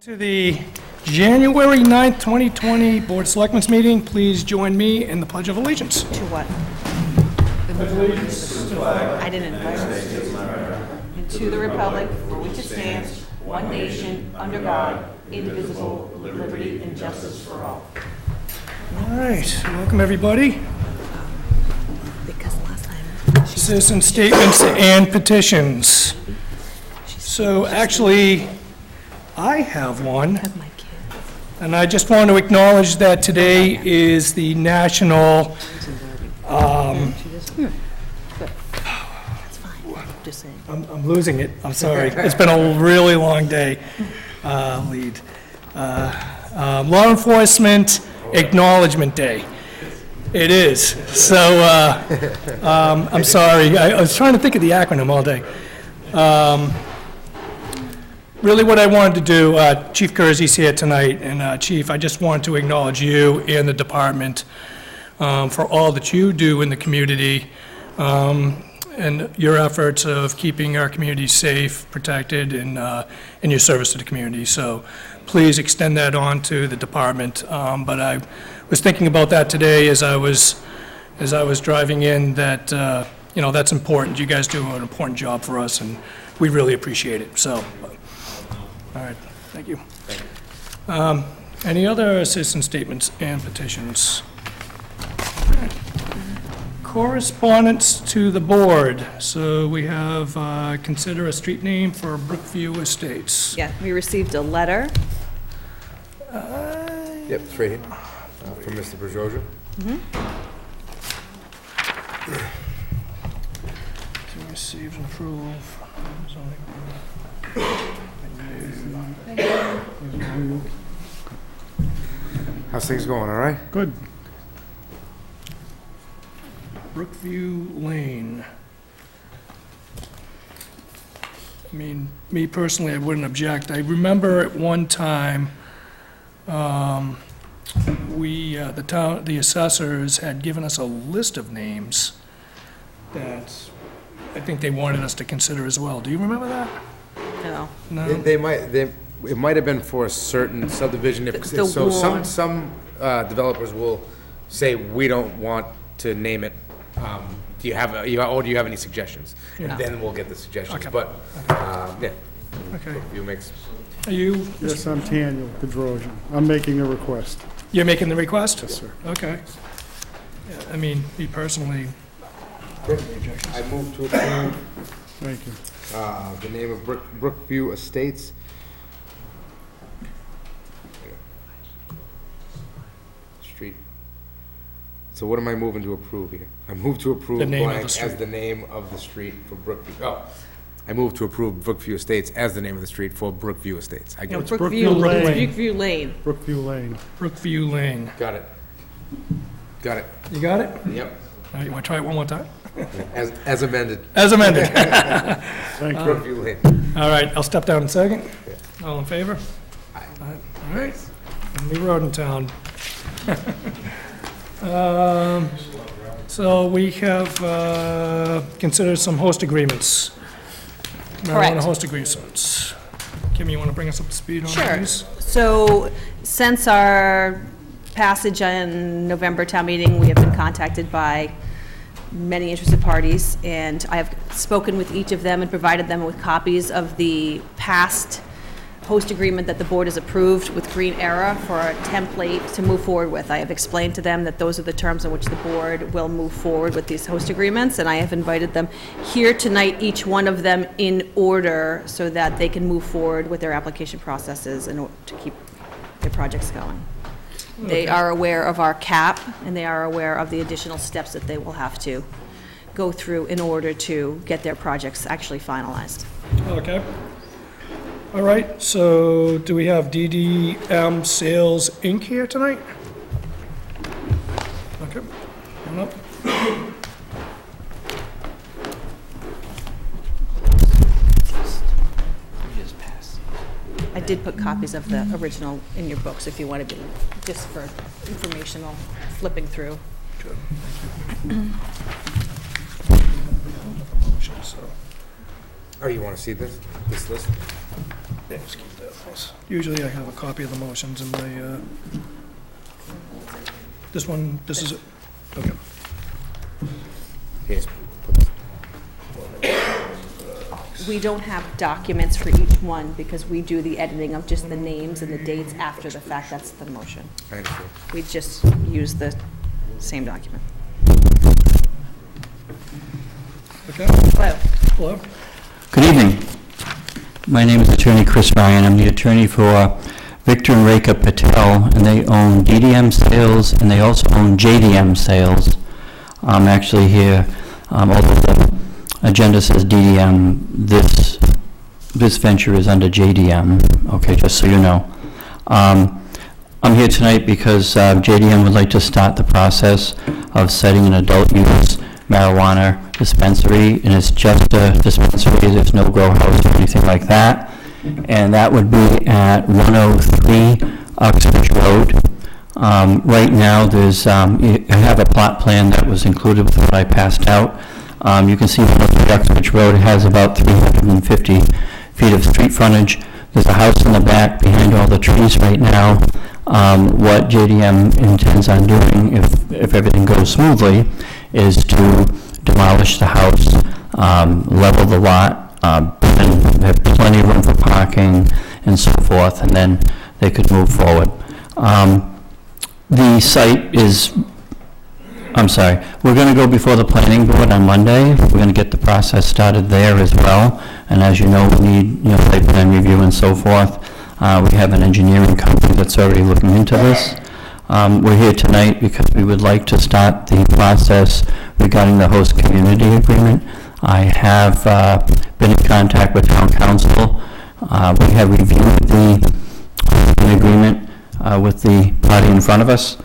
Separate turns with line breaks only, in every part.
To the January 9th, 2020 Board of Selectmen's meeting, please join me in the Pledge of Allegiance.
To what? I didn't invite her. And to the republic for which it stands, one nation, under God, indivisible, with liberty and justice for all.
All right, welcome everybody.
Because last time...
Citizen statements and petitions. So actually, I have one.
Have my kid.
And I just want to acknowledge that today is the National,
That's fine, just saying.
I'm losing it, I'm sorry. It's been a really long day, Law Enforcement Acknowledgement Day. It is. So, I'm sorry. I was trying to think of the acronym all day. Really what I wanted to do, Chief Kersey's here tonight, and Chief, I just wanted to acknowledge you and the department for all that you do in the community and your efforts of keeping our community safe, protected, and your service to the community. So please extend that on to the department. But I was thinking about that today as I was driving in, that that's important. You guys do an important job for us, and we really appreciate it. So. All right, thank you. Any other citizen statements and petitions? Correspondence to the board. So we have consider a street name for Brookview Estates.
Yeah, we received a letter.
Yep, it's right here, from Mr. Brazoja.
To receive and approve.
How's things going, all right?
Good. Brookview Lane. I mean, me personally, I wouldn't object. I remember at one time, the assessors had given us a list of names that I think they wanted us to consider as well. Do you remember that?
No.
No?
It might have been for a certain subdivision,
The
so
one.
some developers will say, we don't want to name it. Do you have any suggestions?
Yeah.
And then we'll get the suggestions,
Okay.
but, yeah.
Okay.
You makes,
Are you,
Yes, I'm Daniel Pedrosian. I'm making a request.
you're making the request?
Yes, sir.
Okay. Yeah, I mean, me personally,
I move to approve,
Thank you.
the name of Brookview Estates. Street. So what am I moving to approve here? I move to approve
The name of the
blank
street.
as the name of the street for Brookview. Oh, I move to approve Brookview Estates as the name of the street for Brookview Estates. I
No,
get it.
Brookview Lane.
Brookview Lane.
Brookview Lane.
Brookview Lane.
Got it. Got it.
You got it?
Yep.
All right, you want to try it one more time?
As amended.
As amended.
Thank you.
Brookview Lane.
All right, I'll step down in a second. All in favor? All right. New road in town. So we have considered some host agreements.
Correct.
Marijuana host agreements. Kim, you want to bring us up to speed on
Sure.
these?
So, since our passage in November town meeting, we have been contacted by many interested parties, and I have spoken with each of them and provided them with copies of the past host agreement that the board has approved with Green Era for a template to move forward with. I have explained to them that those are the terms in which the board will move forward with these host agreements, and I have invited them here tonight, each one of them in order, so that they can move forward with their application processes in order to keep their projects going. They are aware of our cap, and they are aware of the additional steps that they will have to go through in order to get their projects actually finalized.
Okay. All right, so do we have DDM Sales Inc. here tonight? Okay. Come on up.
I did put copies of the original in your books if you want to be, just for informational flipping through.
Motion, so.
Oh, you want to see this list?
Yeah, just keep that. Usually I have a copy of the motions in my, this one, this is it? Okay.
Yes.
We don't have documents for each one because we do the editing of just the names and the dates after the fact. That's the motion.
I understand.
We just use the same document.
Okay,
Hello.
hello?
Good evening. My name is Attorney Chris Ryan. I'm the attorney for Victor and Rekha Patel, and they own DDM Sales, and they also own JDM Sales. I'm actually here, although the agenda says DDM, this venture is under JDM, okay, just so you know. I'm here tonight because JDM would like to start the process of setting an adult use marijuana dispensary, and it's just a dispensary, there's no grow house or anything like that. And that would be at 103 Uxbridge Road. Right now, there's, I have a plot plan that was included with what I passed out. You can see 103 Uxbridge Road has about 350 feet of street frontage. There's a house in the back behind all the trees right now. What JDM intends on doing, if everything goes smoothly, is to demolish the house, level the lot, and have plenty of room for parking and so forth, and then they could move forward. The site is, I'm sorry, we're going to go before the planning board on Monday. We're going to get the process started there as well, and as you know, we need, site plan review and so forth. We have an engineering company that's already looking into this. We're here tonight because we would like to start the process regarding the host community agreement. I have been in contact with town council. We have reviewed the agreement with the party in front of us,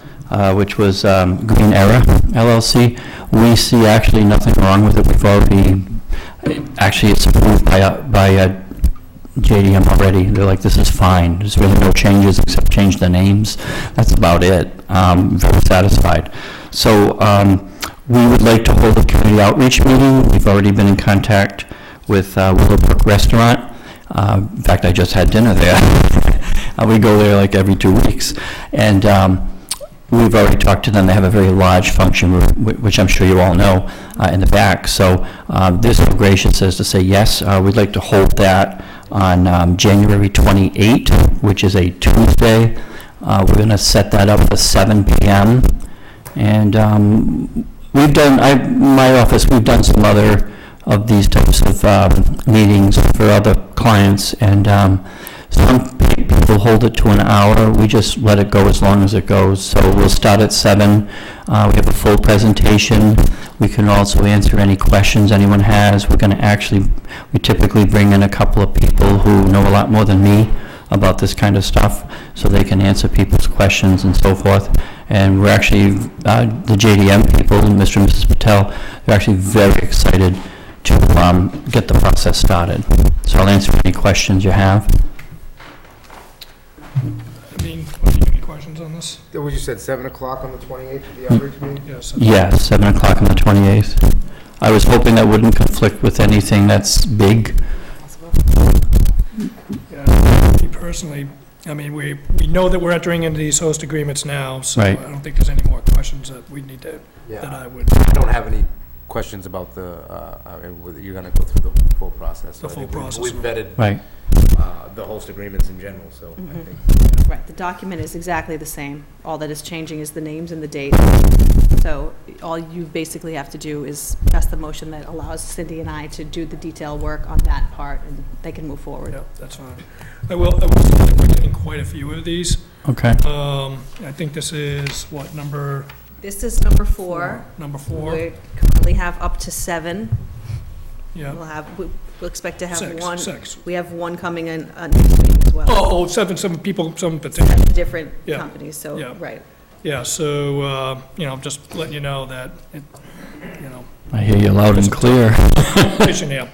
which was Green Era LLC. We see actually nothing wrong with it. We've already, actually it's approved by JDM already. They're like, this is fine. There's really no changes except change the names. That's about it. Very satisfied. So we would like to hold a community outreach meeting. We've already been in contact with Willowbrook Restaurant. In fact, I just had dinner there. We go there like every 2 weeks. And we've already talked to them. They have a very large function room, which I'm sure you all know, in the back. So they're so gracious as to say yes. We'd like to hold that on January 28th, which is a Tuesday. We're going to set that up for 7 p.m. And we've done, my office, we've done some other of these types of meetings for other clients, and some people hold it to an hour. We just let it go as long as it goes. So we'll start at 7. We have a full presentation. We can also answer any questions anyone has. We're going to actually, we typically bring in a couple of people who know a lot more than me about this kind of stuff, so they can answer people's questions and so forth. And we're actually, the JDM people, Mr. and Mrs. Patel, they're actually very excited to get the process started. So I'll answer any questions you have.
I mean, any questions on this?
What you said, 7 o'clock on the 28th of the outreach meeting?
Yes.
Yes, 7 o'clock on the 28th. I was hoping that wouldn't conflict with anything that's big.
Yeah, me personally, I mean, we know that we're entering into these host agreements now, so I
Right.
don't think there's any more questions that we need to, that I would,
I don't have any questions about the, whether you're gonna go through the full process. So
The
I
full
think
process.
We've vetted
Right.
the host agreements in general, so I think.
Right, the document is exactly the same. All that is changing is the names and the dates. So all you basically have to do is pass the motion that allows Cindy and I to do the detail work on that part, and they can move forward.
yeah, that's fine. I will say that we're getting quite a few of these.
Okay.
I think this is, what, number
This is number 4.
number 4?
We currently have up to 7.
Yeah.
We'll expect to have
Six,
one.
six.
We have one coming in next week as well.
Oh, seven people, some particular.
Different
Yeah.
companies, so,
Yeah.
right.
Yeah, so, I'm just letting you know that,
I hear you loud and clear.
competition, yeah.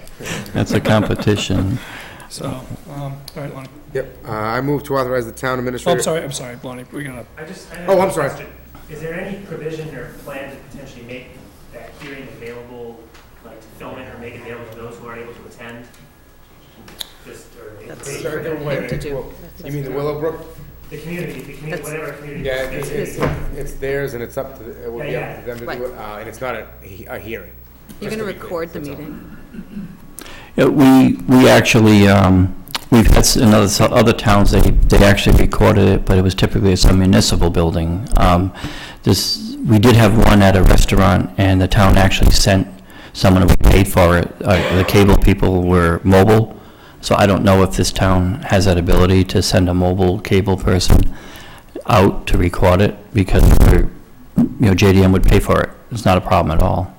That's a competition.
So, all right, Lonnie.
Yep, I move to authorize the town
Oh,
administrator.
I'm sorry, Lonnie, we're gonna,
I have
Oh,
a
I'm sorry.
question. Is there any provision or plan to potentially make that hearing available, like to film it or make it available to those who aren't able to attend? just, or
That's-
they-
Sorry, no, wait,
To do.
well, you mean the Willowbrook?
the community, whatever community.
Yeah,
it's-
it's theirs and it's up to, it would be up to them to
Right.
do it, and it's not a hearing.
You're
Just
going to
be clear,
record the
that's all.
meeting.
Yeah, we actually, we've had in other towns, they actually recorded it, but it was typically some municipal building. We did have one at a restaurant, and the town actually sent someone who paid for it. The cable people were mobile, so I don't know if this town has that ability to send a mobile cable person out to record it, because JDM would pay for it. It's not a problem at all.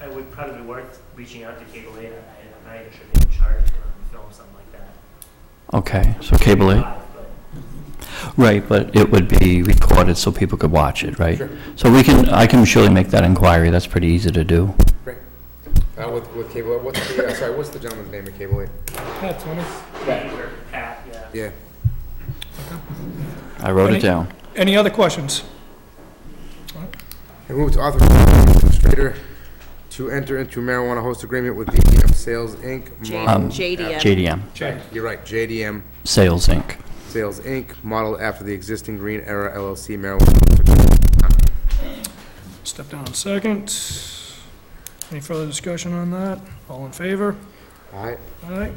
It would probably be worth reaching out to Cable 8. I'm not even sure they would charge to film something like that.
Okay, so cable it.
Live, but-
Right, but it would be recorded so people could watch it, right?
Sure.
So I can surely make that inquiry, that's pretty easy to do.
Great. With Cable, what's the gentleman's name of Cable 8?
Yeah, Tony.
Pete or Pat, yeah.
Yeah.
I wrote it
Any-
down.
Any other questions?
I move to authorize the administrator to enter into marijuana host agreement with DDM Sales, Inc. model
JDM.
JDM,
You're right, JDM
Sales Inc.
Sales, Inc., modeled after the existing Green Era LLC marijuana host agreement.
Step down a second. Any further discussion on that? All in favor?
All right.
All right.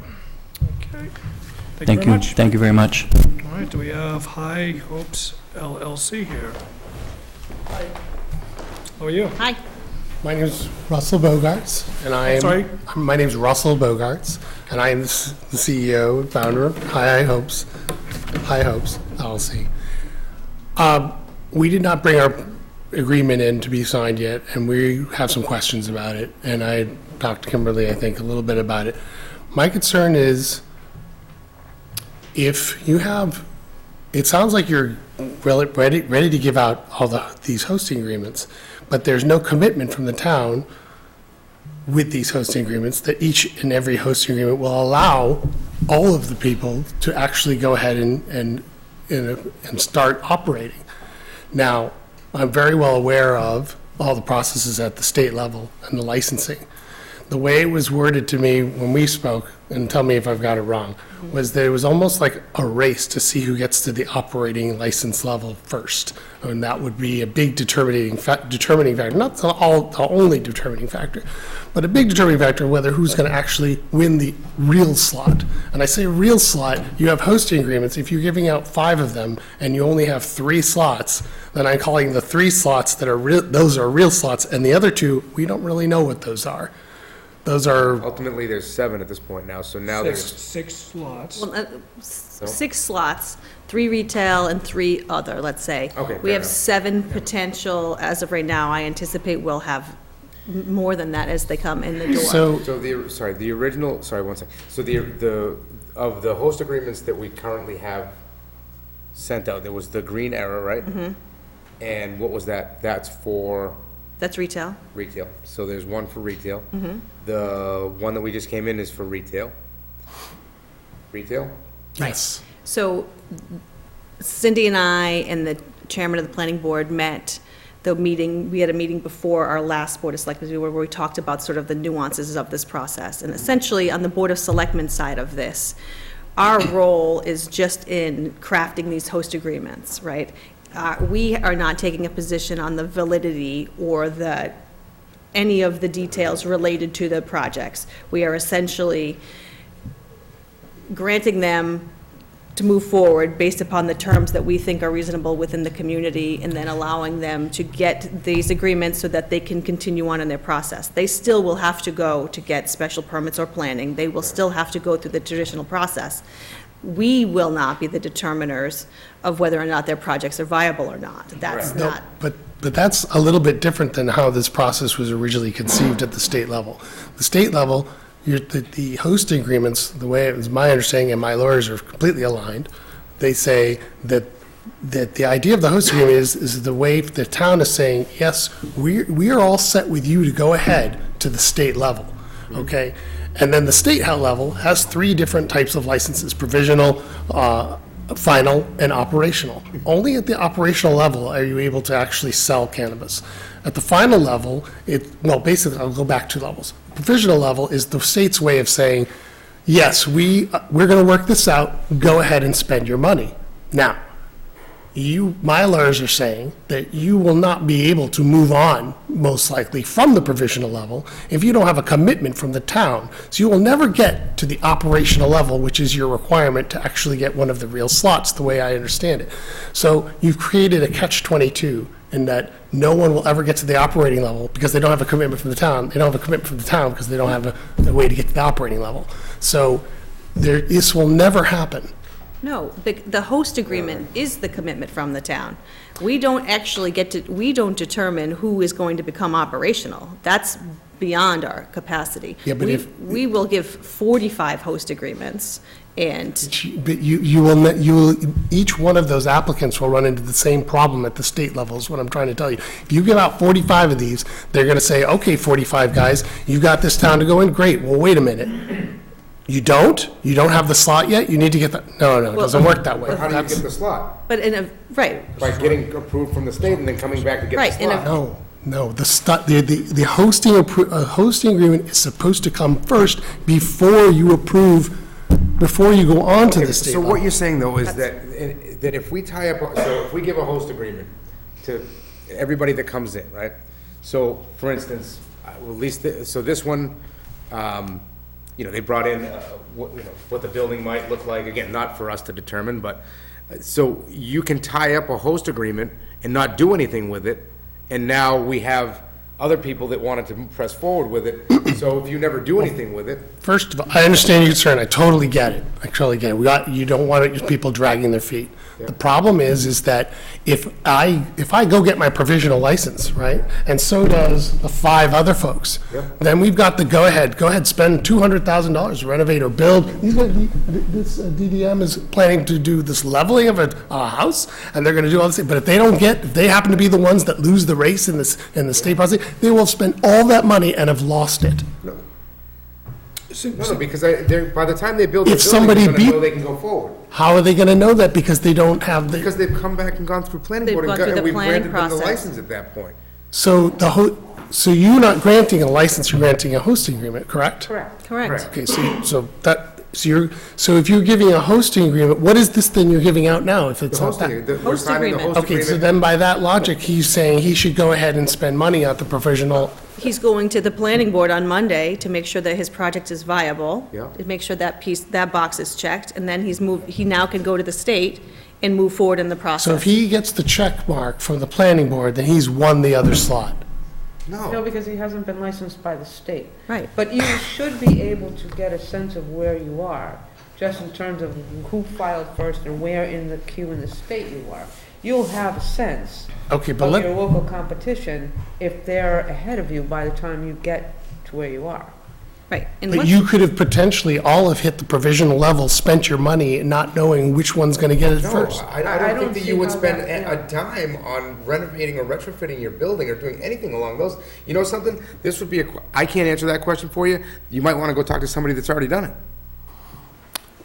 Okay. Thank you
Thank
very
you,
much.
thank you very much.
All right, do we have High Hopes LLC here? How are you?
Hi.
My name is Russell Bogarts, and I am.
Sorry?
My name is Russell Bogarts, and I am the CEO and founder of High Hopes LLC. We did not bring our agreement in to be signed yet, and we have some questions about it. And I talked to Kimberly, I think, a little bit about it. My concern is if you have. It sounds like you're ready to give out all these hosting agreements, but there's no commitment from the town with these hosting agreements that each and every hosting agreement will allow all of the people to actually go ahead and start operating. Now, I'm very well aware of all the processes at the state level and the licensing. The way it was worded to me when we spoke, and tell me if I've got it wrong, was that it was almost like a race to see who gets to the operating license level first. And that would be a big determining factor, not the only determining factor, but a big determining factor of whether who's going to actually win the real slot. And I say real slot, you have hosting agreements. If you're giving out 5 of them and you only have 3 slots, then I'm calling the 3 slots that are those are real slots, and the other 2, we don't really know what those are. Those are,
Ultimately, there's 7 at this point now, so now there's,
Six slots.
Well, 6 slots, 3 retail and 3 other, let's say.
Okay,
We
fair
have
enough.
7 potential, as of right now. I anticipate we'll have more than that as they come in the door.
so,
the original, one second. So of the host agreements that we currently have sent out, there was the Green Era, right? Mm-hmm. And what was that? That's for
That's retail.
retail. So there's one for retail. The one that we just came in is for retail. Retail?
yes.
So Cindy and I and the chairman of the planning board met. We had a meeting before our last Board of Selectmen, where we talked about sort of the nuances of this process. And essentially, on the Board of Selectmen side of this, our role is just in crafting these host agreements, right? We are not taking a position on the validity or any of the details related to the projects. We are essentially granting them to move forward based upon the terms that we think are reasonable within the community, and then allowing them to get these agreements so that they can continue on in their process. They still will have to go to get special permits or planning. They will still have to go through the traditional process. We will not be the determiners of whether or not their projects are viable or not. That's
No,
not,
but that's a little bit different than how this process was originally conceived at the state level. The state level, the hosting agreements, the way it was my understanding, and my lawyers are completely aligned, they say that the idea of the hosting agreement is the way the town is saying, yes, we are all set with you to go ahead to the state level, okay? And then the state level has 3 different types of licenses: provisional, final, and operational. Only at the operational level are you able to actually sell cannabis. At the final level, basically, I'll go back 2 levels. Provisional level is the state's way of saying, yes, we're going to work this out, go ahead and spend your money. Now, my lawyers are saying that you will not be able to move on, most likely, from the provisional level if you don't have a commitment from the town. So you will never get to the operational level, which is your requirement to actually get one of the real slots, the way I understand it. So you've created a catch-22 in that no one will ever get to the operating level because they don't have a commitment from the town. They don't have a commitment from the town because they don't have a way to get to the operating level. So this will never happen.
No, the host agreement is the commitment from the town. We don't actually we don't determine who is going to become operational. That's beyond our capacity.
Yeah, but
We will give 45 host agreements, and
But each one of those applicants will run into the same problem at the state level, is what I'm trying to tell you. If you give out 45 of these, they're going to say, okay, 45 guys, you got this town to go in, great, well, wait a minute. You don't? You don't have the slot yet? You need to get the, no, it doesn't work that way.
But how do you
That's-
get the slot?
but right,
By getting approved from the state and then coming back to get
Right,
the
in a-
slot?
No, the hosting agreement is supposed to come first before you go on to the state
So what
level.
you're saying, though, is that if we tie up, so if we give a host agreement to everybody that comes in, right? So, for instance, at least, so this one, they brought in, what the building might look like, again, not for us to determine, but, so you can tie up a host agreement and not do anything with it, and now we have other people that wanted to press forward with it, so if you never do anything with it,
First of all, I understand your concern, I totally get it, you don't want people dragging their feet. The problem is that if I go get my provisional license, right, and so does the 5 other folks, then we've got the go ahead, spend $200,000 to renovate or build. This DDM is planning to do this leveling of a house, and they're gonna do all this, but if they happen to be the ones that lose the race in the state process, they will spend all that money and have lost it.
no, because by the time they build the
If
building,
somebody
they're gonna
beat-
know they can go forward.
How are they gonna know that? Because they don't have the.
Because they've come back and gone through planning
They've
board
gone through
and
the
we've
planning
granted them the
process.
license at that point.
So so you're not granting a license, you're granting a hosting agreement, correct?
correct.
Okay, so if you're giving a hosting agreement, what is this then you're giving out now if it's
The
not
hosting,
that?
we're
Host
signing the
agreement.
host
Okay, so
agreement.
then by that logic, he's saying he should go ahead and spend money on the provisional.
He's going to the planning board on Monday to make sure that his project is viable.
Yeah.
To make sure that box is checked, and then he now can go to the state and move forward in the process.
So if he gets the check mark from the planning board, then he's won the other slot.
No,
No,
because he hasn't been licensed by the state.
Right.
But you should be able to get a sense of where you are, just in terms of who filed first and where in the queue in the state you are. You'll have a sense
Okay, but
of your
let,
local competition if they're ahead of you by the time you get to where you are.
Right. And
but
once-
you could have potentially all have hit the provisional level, spent your money, not knowing which one's gonna get it
no,
first.
I
I
don't
don't
think that
see
you would
how
spend
that-
a dime on renovating or retrofitting your building or doing anything along those. You know something? This would be I can't answer that question for you. You might want to go talk to somebody that's already done it.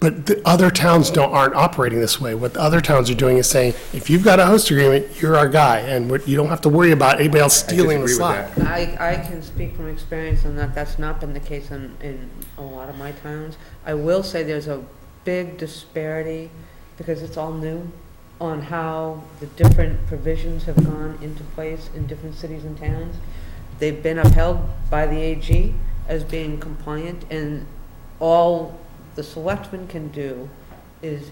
But the other towns aren't operating this way. What the other towns are doing is saying, if you've got a host agreement, you're our guy, and you don't have to worry about anybody else
I
stealing the
disagree with
slot.
that.
I can speak from experience on that. That's not been the case in a lot of my towns. I will say there's a big disparity, because it's all new, on how the different provisions have gone into place in different cities and towns. They've been upheld by the AG as being compliant, and all the selectmen can do is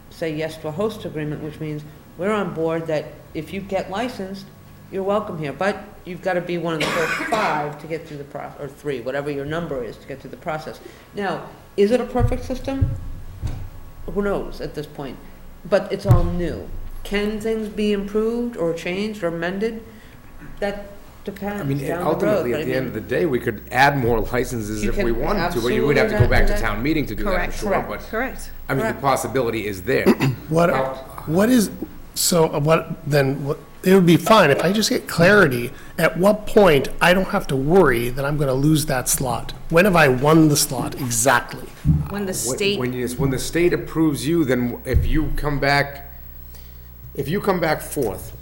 say yes to a host agreement, which means we're on board that if you get licensed, you're welcome here, but you've got to be one of the first 5 to get through the process, or 3, whatever your number is to get through the process. Now, is it a perfect system? Who knows at this point? But it's all new. Can things be improved or changed or amended? That depends
I mean,
down the road.
ultimately,
but
at
I
the end
mean,
of the day, we could add more licenses
You
if
can
we wanted to, but you would have to go
absolutely
back to
do that.
town meeting to do that,
Correct.
for sure.
Correct.
But,
Correct.
I mean, the
Correct.
possibility is there.
It would be fine if I just get clarity, at what point I don't have to worry that I'm gonna lose that slot? When have I won the slot exactly?
When the state,
When the state approves you, then if you come back 4th,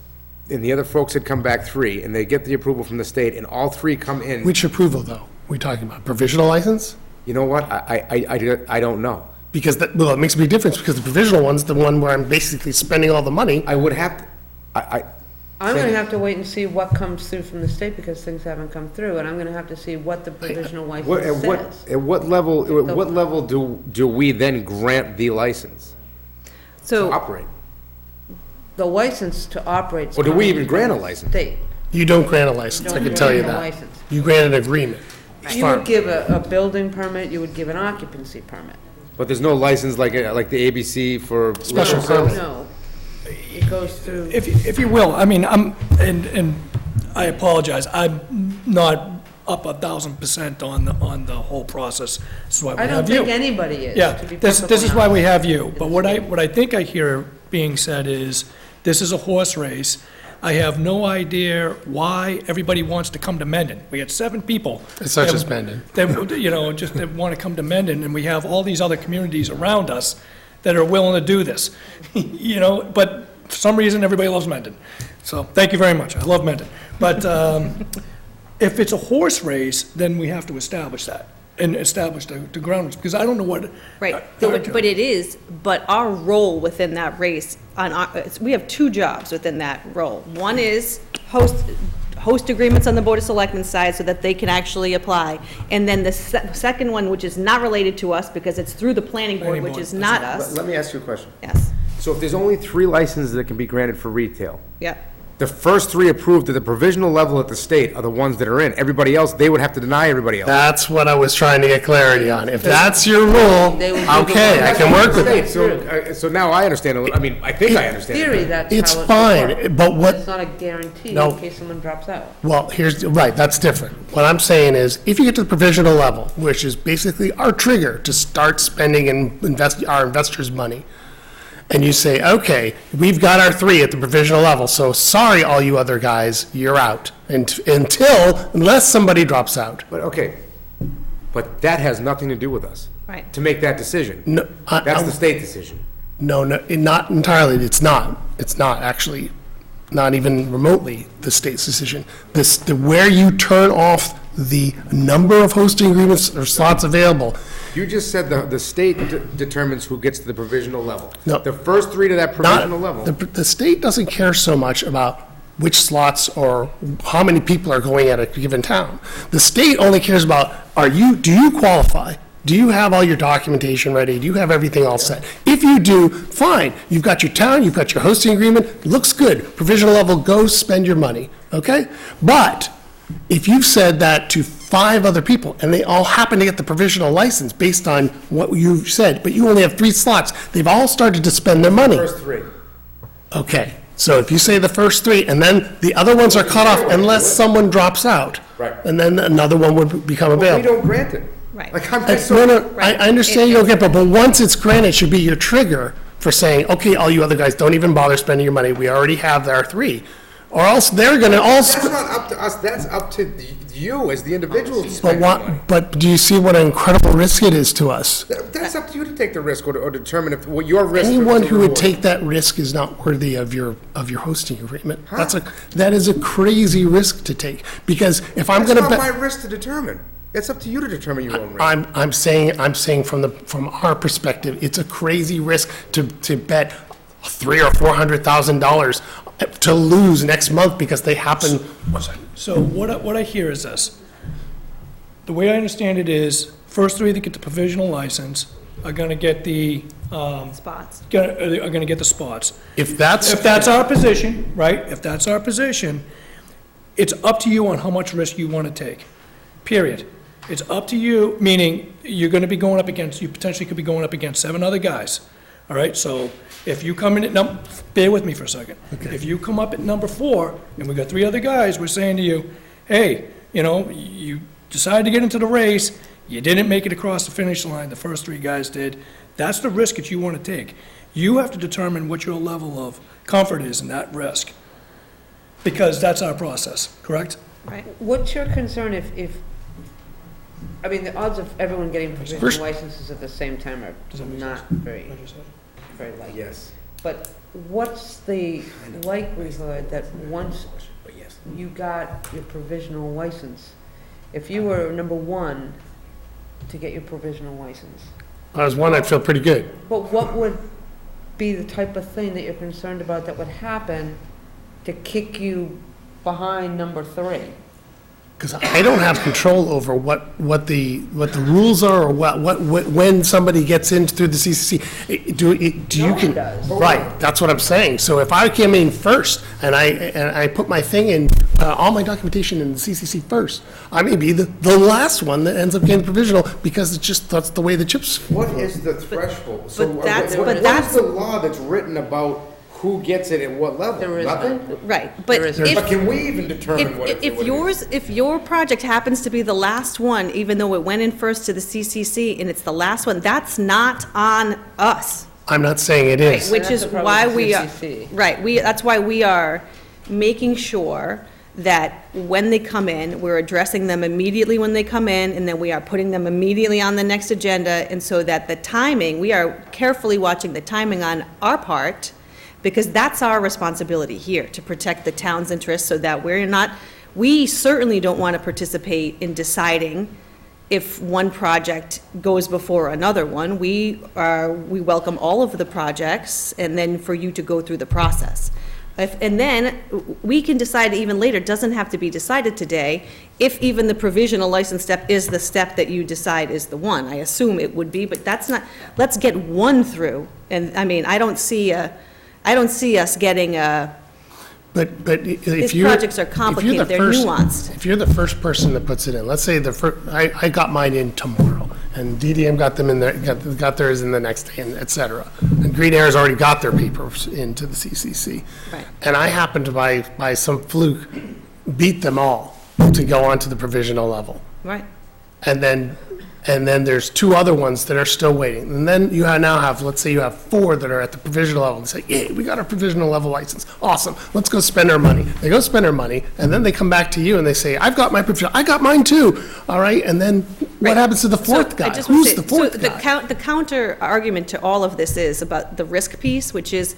and the other folks had come back 3, and they get the approval from the state, and all 3 come in.
Which approval, though? We talking about provisional license?
You know what? I don't know.
Because that, well, it makes a big difference, because the provisional one's the one where I'm basically spending all the money.
I would have to,
I'm gonna have to wait and see what comes through from the state, because things haven't come through, and I'm gonna have to see what the provisional
what,
license says.
at what level do we then grant the license to
So,
operate?
The license to operate.
Or do we even grant a license?
State.
You don't grant a license, I
Don't
can tell you
grant a
that.
license.
You grant an agreement.
You would give a building permit, you would give an occupancy permit.
But there's no license like the ABC for.
Special
liquor sales?
permit.
No, it goes through.
If you will, I mean, and I apologize, I'm not up 1,000% on the whole process. This is why we
I don't
have you.
think anybody is,
Yeah,
to be
this
perfectly
is why we
honest.
have you. But what I think I hear being said is, this is a horse race. I have no idea why everybody wants to come to Mendon. We had 7 people.
It's not
that-
just Mendon.
That, you know, just that want to come to Mendon, and we have all these other communities around us that are willing to do this. You know, but for some reason, everybody loves Mendon. So, thank you very much. I love Mendon. But if it's a horse race, then we have to establish that, and establish the ground rules, because I don't know what.
right, but it is, but our role within that race, we have 2 jobs within that role. One is host agreements on the Board of Selectmen's side so that they can actually apply. And then the second one, which is not related to us because it's through the planning board,
Planning
which
board,
is not us.
Let me ask you a question.
Yes,
So if there's only 3 licenses that can be granted for retail,
yeah.
the first 3 approved at the provisional level at the state are the ones that are in. Everybody else, they would have to deny everybody else.
That's what I was trying to get clarity on. If that's your rule,
They would do the
okay, I
one-
can work with it.
So now I understand, I mean, I think I
In
understand.
theory, that's how
It's
it would
fine,
work.
but what,
It's not a guarantee
No.
in case someone drops out.
well, here's, right, that's different. What I'm saying is, if you get to the provisional level, which is basically our trigger to start spending and invest, our investors' money, and you say, okay, we've got our 3 at the provisional level, so sorry, all you other guys, you're out. And unless somebody drops out.
But, okay, but that has nothing to do with us.
Right.
To make that decision.
No,
That's the state decision.
No, not entirely, it's not. It's not, actually, not even remotely the state's decision. Where you turn off the number of hosting agreements or slots available,
You just said the state determines who gets to the provisional level.
No.
The first 3 to that
not,
provisional level.
the state doesn't care so much about which slots or how many people are going at a given town. The state only cares about, do you qualify? Do you have all your documentation ready? Do you have everything all set? If you do, fine. You've got your town, you've got your hosting agreement, looks good. Provisional level, go spend your money, okay? But if you've said that to 5 other people, and they all happen to get the provisional license based on what you've said, but you only have 3 slots, they've all started to spend their money.
First 3.
Okay, so if you say the first 3, and then the other ones are cut off unless someone drops out.
Right.
And then another one would become
We
available.
don't grant it.
Right.
Like, I'm
I-
just
No,
so,
no, I understand you don't get, but once it's granted, it should be your trigger for saying, okay, all you other guys, don't even bother spending your money, we already have our 3. Or else they're gonna all,
that's not up to us, that's up to you as the individual to
but
spend your money.
but do you see what an incredible risk it is to us?
That's up to you to take the risk or determine if, what your risk.
Anyone
to
who would
reward.
take that risk is not worthy of your hosting agreement. That is a crazy risk to take, because if I'm
That's
gonna
not
bet.
my risk to determine. It's up to you to determine your own risk.
I'm saying from our perspective, it's a crazy risk to bet $300,000 or $400,000 to lose next month because they happen.
So what I hear is this. The way I understand it is, first 3 that get the provisional license are gonna get the,
Spots.
are gonna get the spots.
If that's,
If that's our position, right, if that's our position, it's up to you on how much risk you want to take, period. It's up to you, meaning you're going to be going up against, you potentially could be going up against 7 other guys, all right? So if you come in at bear with me for a second. If you come up at number 4, and we got 3 other guys, we're saying to you, hey, you know, you decided to get into the race, you didn't make it across the finish line, the first 3 guys did, that's the risk that you want to take. You have to determine what your level of comfort is in that risk, because that's our process, correct?
Right.
What's your concern if, I mean, the odds of everyone getting
First-
provisional licenses at the same time are
Does that make
not very likely.
Yes,
But what's the likelihood that once
but yes.
you got your provisional license, if you were number 1 to get your provisional license.
I was one, I'd feel pretty good.
But what would be the type of thing that you're concerned about that would happen to kick you behind number 3?
Because I don't have control over what the rules are, or when somebody gets in through the CCC. Do you
No one
can?
does.
Right, that's what I'm saying. So if I came in first, and I put my thing in, all my documentation in the CCC first, I may be the last one that ends up getting provisional, because it's just, that's the way the chips.
What is the threshold? So
but that's-
what
but
is
that's-
the law that's written about who gets it at what level?
There is
Nothing?
none.
Right, but
There is-
if.
But can we even determine what it is?
If your project happens to be the last one, even though it went in first to the CCC and it's the last one, that's not on us.
I'm not saying it is.
Which
That's
is
the problem
why
with
we are,
CCC.
right, that's why we are making sure that when they come in, we're addressing them immediately when they come in, and then we are putting them immediately on the next agenda, and so that the timing, we are carefully watching the timing on our part, because that's our responsibility here, to protect the town's interests, so that we're not, we certainly don't want to participate in deciding if one project goes before another one. We welcome all of the projects, and then for you to go through the process. And then we can decide even later, it doesn't have to be decided today, if even the provisional license step is the step that you decide is the one. I assume it would be, but that's not, let's get one through. And, I mean, I don't see us getting a,
But if
These
you're.
projects are
if you're the
complicated, they're
first-
nuanced.
If you're the first person that puts it in, let's say I got mine in tomorrow, and DDM got them in there, got theirs in the next day, and et cetera. And Green Air's already got their papers into the CCC.
Right.
And I happen to, by some fluke, beat them all to go on to the provisional level.
right,
And then there's 2 other ones that are still waiting. And then you now have, let's say you have 4 that are at the provisional level. They say, yeah, we got our provisional level license. Awesome, let's go spend our money. They go spend their money, and then they come back to you and they say, I've got my provisional, I got mine too. All right, and then what
Right.
happens to the
So,
4th
I
guy?
just wanna
Who's
say-
the 4th
so
guy?
the counter argument to all of this is about the risk piece, which is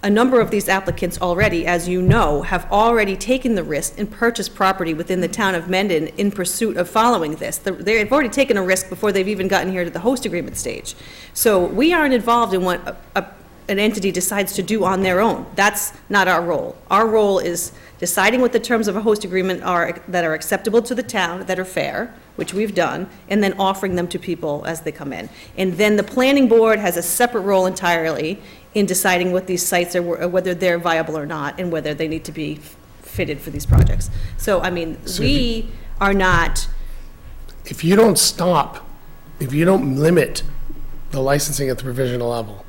a number of these applicants already, as you know, have already taken the risk and purchased property within the town of Mendon in pursuit of following this. They've already taken a risk before they've even gotten here to the host agreement stage. So we aren't involved in what an entity decides to do on their own. That's not our role. Our role is deciding what the terms of a host agreement are that are acceptable to the town, that are fair, which we've done, and then offering them to people as they come in. And then the planning board has a separate role entirely in deciding what these sites are, whether they're viable or not, and whether they need to be fitted for these projects. So, I mean, we are not,
If you don't stop, if you don't limit the licensing at the provisional level,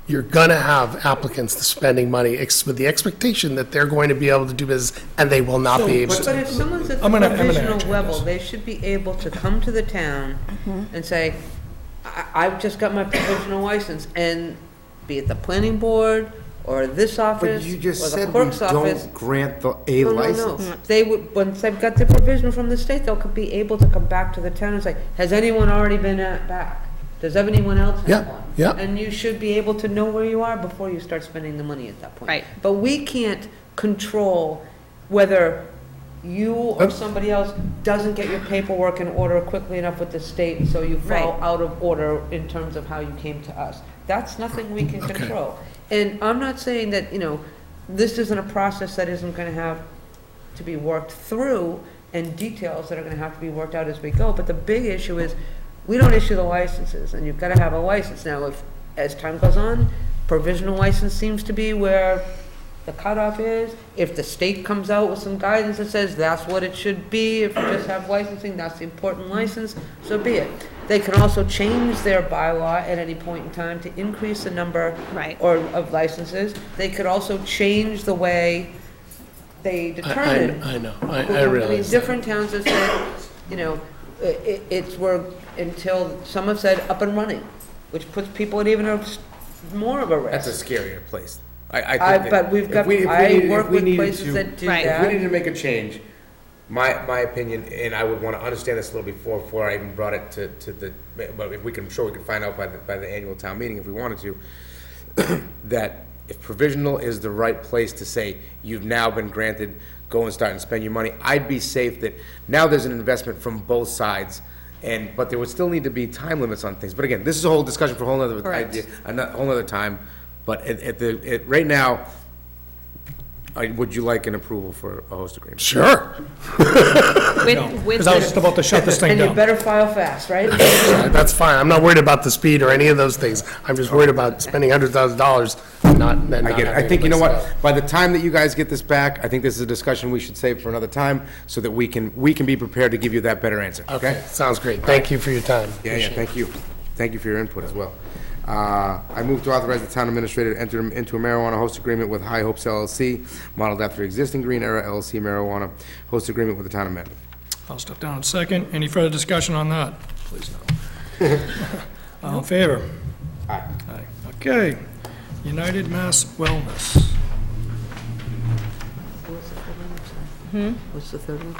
you're gonna have applicants spending money with the expectation that they're going to be able to do business, and they will not be able
But
to.
if someone's at the
I'm gonna
provisional
answer
level,
this.
they should be able to come to the town and say, I've just got my provisional license, and be it the planning board, or this
But
office,
you
or
just
the
said we
clerk's office.
don't grant a
No, no,
license.
no. They would, once they've got their provisional from the state, they'll be able to come back to the town and say, has anyone already been back? Does anyone else
Yeah,
have one?
yeah.
And you should be able to know where you are before you start spending the money at that point.
Right.
But we can't control whether you or somebody else doesn't get your paperwork in order quickly enough with the state, so you fall
Right.
out of order in terms of how you came to us. That's nothing we can control. And I'm not saying that, this isn't a process that isn't gonna have to be worked through, and details that are gonna have to be worked out as we go, but the big issue is, we don't issue the licenses, and you've gotta have a license. Now, if, as time goes on, provisional license seems to be where the cutoff is. If the state comes out with some guidance that says that's what it should be, if you just have licensing, that's the important license, so be it. They can also change their bylaw at any point in time to increase the number
Right.
or of licenses. They could also change the way they determine.
I know,
I
I
mean,
realize that.
different towns have said, it's where, until, some have said up and running, which puts people at even more of a risk.
That's a scarier place. I think that
But we've
if
got,
we- if we
I
needed-
work
if we
with
needed
places
to-
that do
Right.
If we
that.
needed to make a change, my opinion, and I would want to understand this a little before I even brought it to the, but if we can, sure, we can find out by the annual town meeting if we wanted to, that if provisional is the right place to say, you've now been granted, go and start and spend your money, I'd be safe that now there's an investment from both sides, but there would still need to be time limits on things. But again, this is a whole discussion for a whole other
Correct.
idea, a whole other time. But right now, would you like an approval for a host agreement?
Sure.
With
Because I was just about to shut this thing
And you
down.
better file fast, right?
That's fine. I'm not worried about the speed or any of those things. I'm just worried about spending $100,000 and not
I get it. I
having
think, you know
anybody
what, by the time that you guys get this back, I think this is a discussion we should save for another time, so that we can be prepared to give you that better answer,
sell.
okay?
Okay, sounds great. Thank you for your time.
Yeah, thank you. Thank you for your input as well. I move to authorize the town administrator to enter into a marijuana host agreement with High Hopes LLC, modeled after existing Green Era LLC marijuana host agreement with the town of Mendon.
I'll step down in a second. Any further discussion on that? Please no. All in favor?
Aye.
Aye. Okay. United Mass Wellness.
What's the third one?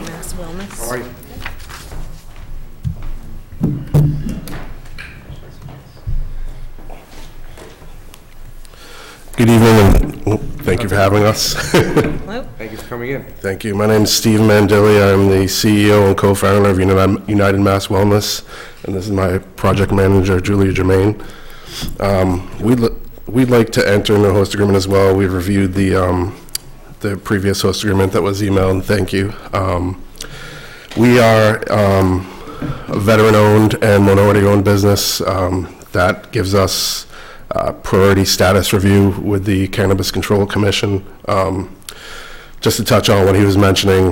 Mass Wellness.
How are you?
Good evening, and thank you for having us.
Hello?
Thank you for coming in.
Thank you. My name is Steve Mandilli. I'm the CEO and co-founder of United Mass Wellness, and this is my project manager, Julia Germain. We'd like to enter into a host agreement as well. We've reviewed the previous host agreement that was emailed. Thank you. We are a veteran-owned and minority-owned business that gives us priority status review with the Cannabis Control Commission. Just to touch on what he was mentioning,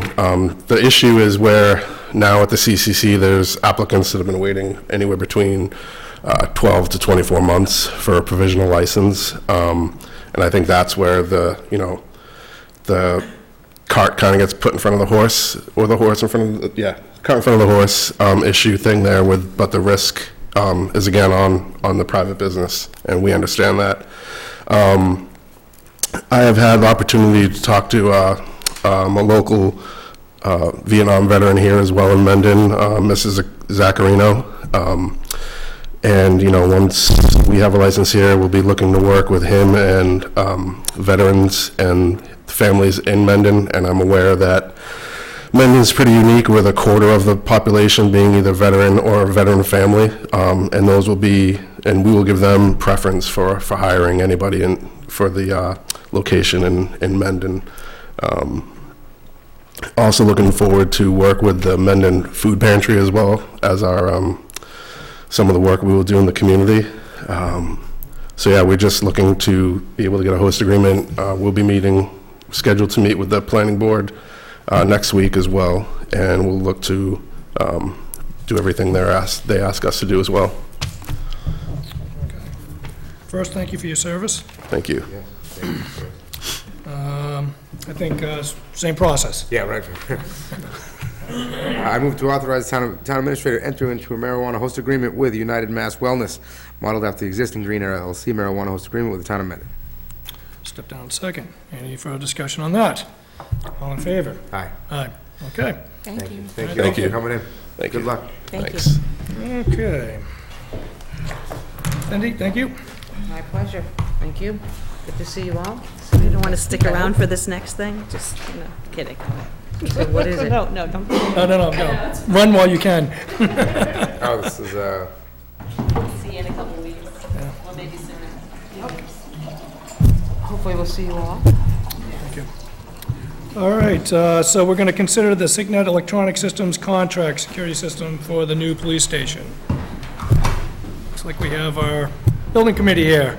the issue is where now at the CCC, there's applicants that have been waiting anywhere between 12 to 24 months for a provisional license. And I think that's where the cart kind of gets put in front of the horse, or the horse in front of the, cart in front of the horse issue thing there with, but the risk is again on the private business, and we understand that. I have had the opportunity to talk to a local Vietnam veteran here as well in Mendon, Mrs. Zaccarino. And, you know, once we have a license here, we'll be looking to work with him and veterans and families in Mendon, and I'm aware that Mendon's pretty unique with a quarter of the population being either veteran or a veteran family, and those will be, and we will give them preference for hiring anybody for the location in Mendon. Also looking forward to work with the Mendon Food Pantry as well as our some of the work we will do in the community. So yeah, we're just looking to be able to get a host agreement. We'll be scheduled to meet with the planning board next week as well, and we'll look to do everything they ask us to do as well.
First, thank you for your service.
Thank you.
I think same process.
Yeah, right. I move to authorize the town administrator to enter into a marijuana host agreement with United Mass Wellness, modeled after the existing Green Era LLC marijuana host agreement with the town of Mendon.
Step down in a second. Any further discussion on that? All in favor?
Aye.
Aye. Okay.
Thank you.
Thank you
Thank
for
you.
coming in.
Thank
Good
you.
luck.
Thank you.
Thanks.
Okay. Cindy, thank you.
My pleasure. Thank you. Good to see you all.
You don't want to stick around for this next thing? Just, kidding.
So what is it?
No, don't.
No. Run while you can.
Oh, this is,
See you in a couple weeks. Well, maybe sooner.
Hopefully we'll see you all.
All right, so we're going to consider the Signet Electronic Systems contract security system for the new police station. Looks like we have our building committee here.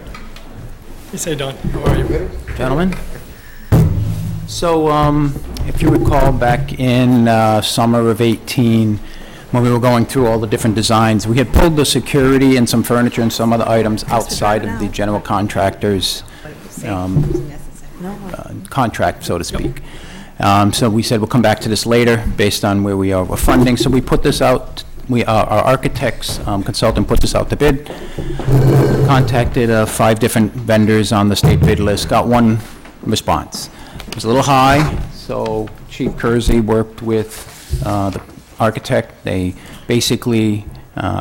You say, Don, how are you?
Gentlemen. So, if you recall, back in summer of '18, when we were going through all the different designs, we had pulled the security and some furniture and some other items outside of the general contractor's contract, so to speak. So we said we'll come back to this later, based on where we are with funding. So we put this out, our architects consultant put this out to bid, contacted 5 different vendors on the state bid list, got one response. It was a little high, so Chief Kersey worked with the architect. They basically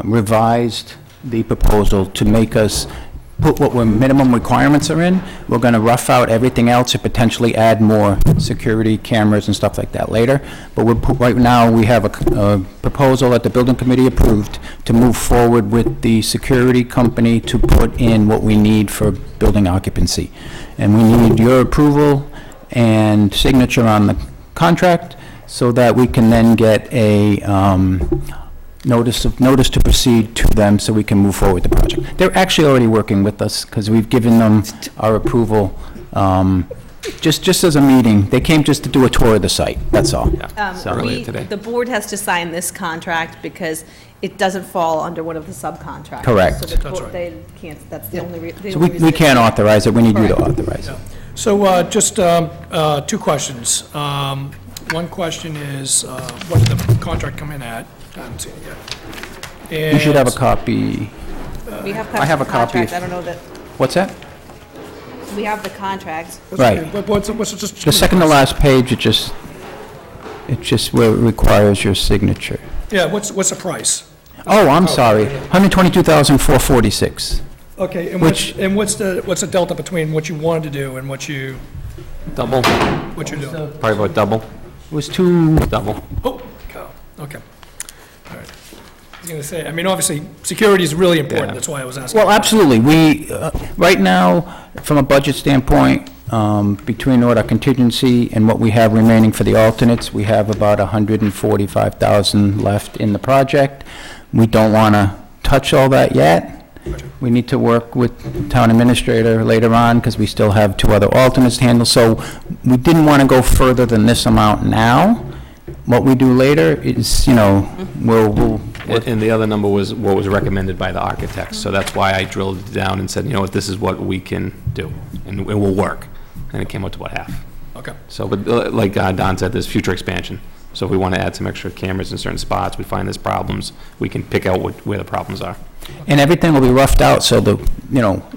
revised the proposal to make us put what our minimum requirements are in. We're going to rough out everything else and potentially add more security cameras and stuff like that later. But right now, we have a proposal that the building committee approved to move forward with the security company to put in what we need for building occupancy. And we need your approval and signature on the contract so that we can then get a notice to proceed to them so we can move forward with the project. They're actually already working with us because we've given them our approval just as a meeting. They came just to do a tour of the site, that's all.
The board has to sign this contract because it doesn't fall under one of the subcontractors.
Correct.
So the board, they can't, that's the only reason.
So we can't authorize it, we need you to authorize it.
So just two questions. One question is, what did the contract come in at? I haven't seen it yet.
You should have a
And-
copy.
We have
I have a
the
copy
contract,
if-
I don't know that,
What's that?
we have the contract.
Right.
What's it just?
The second to last page, it just where it requires your signature.
Yeah, what's the price?
Oh, I'm sorry, $122,446.
Okay, and
Which-
what's the delta between what you wanted to do and what you're
Double,
doing?
probably about double,
It was two,
double.
Oh, cow, okay. All right. I was gonna say, I mean, obviously, security is really important,
Yeah.
that's why I was asking.
well, absolutely, we, right now, from a budget standpoint, between what our contingency and what we have remaining for the alternates, we have about $145,000 left in the project. We don't want to touch all that yet. We need to work with town administrator later on, because we still have two other alternates to handle, so we didn't want to go further than this amount now. What we do later is, we'll
And the other number was what was recommended by the architects, so that's why I drilled it down and said, this is what we can do, and it will work. And it came out to about half.
Okay,
So, but like Don said, there's future expansion. So if we want to add some extra cameras in certain spots, we find there's problems, we can pick out where the problems are.
And everything will be roughed out, so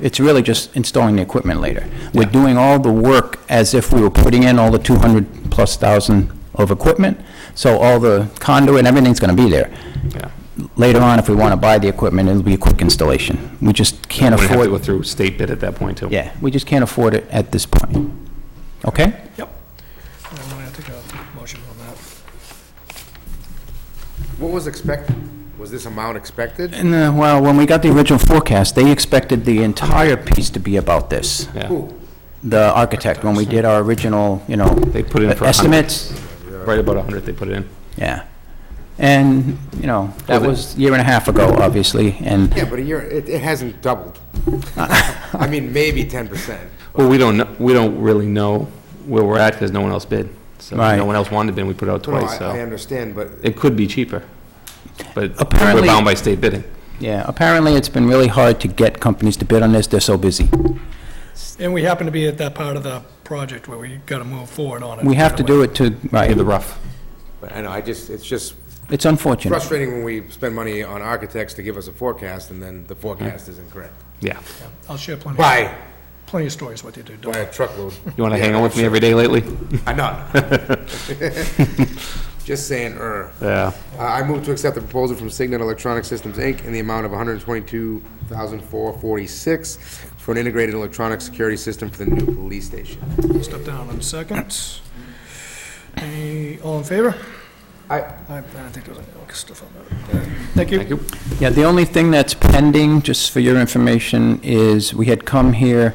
it's really just installing the equipment later. We're doing all the work as if we were putting in all the 200+ thousand of equipment, so all the conduit and everything's gonna be there.
Yeah.
Later on, if we wanna buy the equipment, it'll be a quick installation. We just can't
We have to go
afford,
through state bid at that point, too.
yeah, we just can't afford it at this point. Okay?
yep. I'm gonna have to take a motion on that.
What was expected? Was this amount expected?
And, well, when we got the original forecast, they expected the entire piece to be about this.
Yeah.
Who?
The architect, when we did our original,
They put it in for 100.
estimates,
Right about 100 they put it in.
yeah. And, that was a year and a half ago, obviously, and
Yeah, but it hasn't doubled. I mean, maybe 10%.
Well, we don't really know where we're at because no one else bid. So
Right.
no one else wanted to bid, we put it out
No, no,
twice,
I
so
understand, but
it could be cheaper. But we're
Apparently-
bound by state bidding.
yeah, apparently it's been really hard to get companies to bid on this, they're so busy.
And we happen to be at that part of the project where we gotta move forward on it.
We have to do it to, right,
The rough.
I know, it's just
it's unfortunate.
frustrating when we spend money on architects to give us a forecast, and then the forecast is incorrect.
Yeah.
I'll share plenty of stories with you, dude.
By a truckload.
You want to hang out with me every day lately?
I'm not. Just saying,
Yeah.
I move to accept the proposal from Signet Electronic Systems, Inc. in the amount of $122,446 for an integrated electronic security system for the new police station.
Step down in a second. All in favor? I think there's any stuff on that. Thank you.
Thank you.
Yeah, the only thing that's pending, just for your information, is we had come here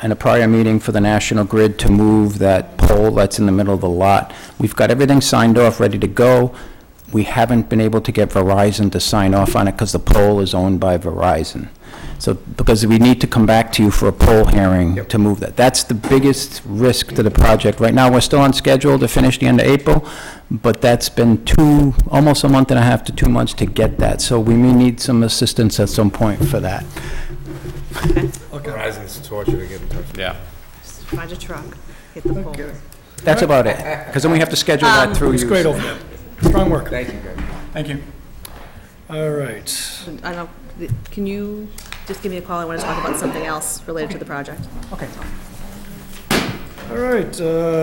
in a prior meeting for the National Grid to move that pole that's in the middle of the lot. We've got everything signed off, ready to go. We haven't been able to get Verizon to sign off on it because the pole is owned by Verizon. So, because we need to come back to you for a poll hearing to move that. That's the biggest risk to the project. Right now, we're still on schedule to finish the end of April, but that's been almost a month and a half to 2 months to get that. So we may need some assistance at some point for that.
Verizon's torture to get in touch with.
Yeah.
Find a truck, hit the pole.
That's about it, because then we have to schedule that through you.
It's great over there. Strong work.
Thank you, guys.
Thank you. All right.
I don't, can you just give me a call? I want to talk about something else related to the project.
Okay.
All right,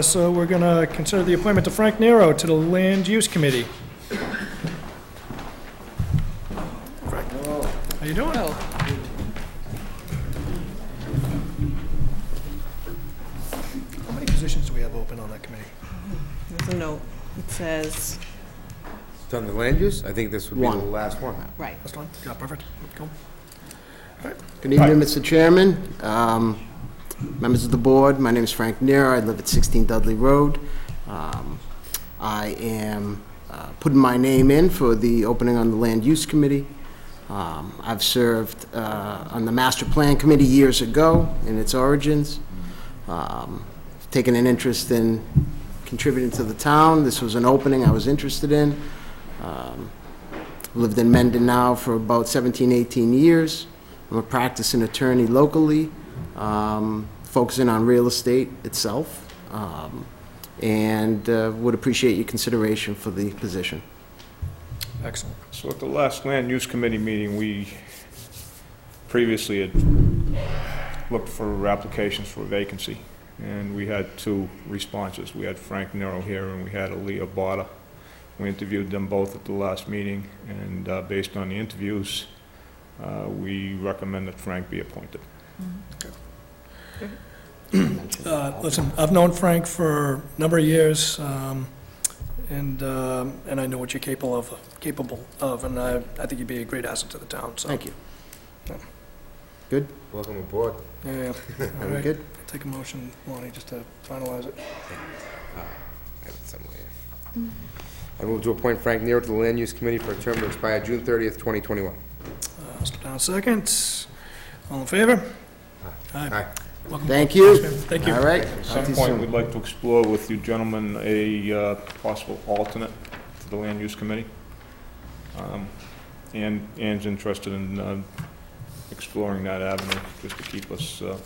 so we're going to consider the appointment of Frank Nero to the Land Use Committee. Frank, how you doing? that committee?
There's a note. It says,
It's on the land use? I think this would be the
One.
last one.
right.
Last one? Yeah, perfect. Cool.
Good evening, Mr. Chairman, members of the board. My name is Frank Nero. I live at 16 Dudley Road. I am putting my name in for the opening on the Land Use Committee. I've served on the Master Plan Committee years ago in its origins. Taken an interest in contributing to the town. This was an opening I was interested in. Lived in Mendon now for about 17, 18 years. I'm a practicing attorney locally, focusing on real estate itself, and would appreciate your consideration for the position.
Excellent.
So at the last Land Use Committee meeting, we previously had looked for applications for a vacancy, and we had 2 responses. We had Frank Nero here, and we had Aaliyah Botta. We interviewed them both at the last meeting, and based on the interviews, we recommend that Frank be appointed.
Listen, I've known Frank for a number of years, and I know what you're capable of, and I think you'd be a great asset to the town, so.
Thank you.
Yeah.
Good?
Welcome aboard.
Yeah, yeah. All
Very
right.
good.
Take a motion, Lonnie, just to finalize it.
I have it somewhere here. I move to appoint Frank Nero to the Land Use Committee for a term to expire June 30th, 2021.
Mr. Down, second. All in favor?
Aye.
Welcome.
Thank you.
Thank you.
All right.
At
Talk
some
to you
point,
soon.
we'd like to explore with you gentlemen a possible alternate to the Land Use Committee. Ann's interested in exploring that avenue, just to keep us, so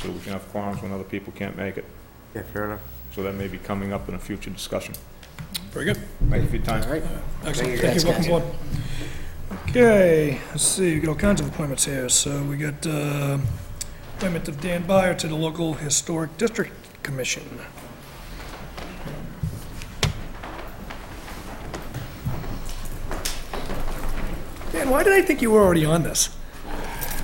we can have quorums when other people can't make it.
Yeah, fair enough.
So that may be coming up in a future discussion.
Very good.
Thank you for your time.
All right.
Excellent.
Thank you,
Thank you. Welcome aboard. Okay, let's see, we got all kinds of appointments here. So we got appointment of Dan Byer to the local Historic District Commission. Dan, why did I think you were already on this?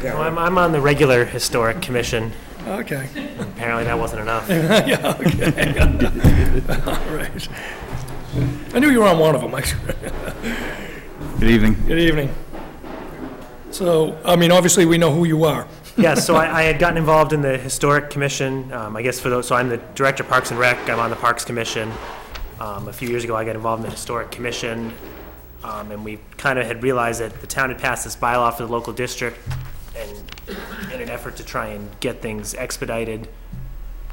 Well, I'm on the regular Historic Commission.
Okay.
Apparently that wasn't enough.
Yeah, okay. All right. I knew you were on one of them.
Good evening.
Good evening. So, I mean, obviously, we know who you are.
Yeah, so I had gotten involved in the Historic Commission, I guess for those, so I'm the Director of Parks and Rec, I'm on the Parks Commission. A few years ago, I got involved in the Historic Commission, and we kind of had realized that the town had passed this bylaw for the local district, and in an effort to try and get things expedited,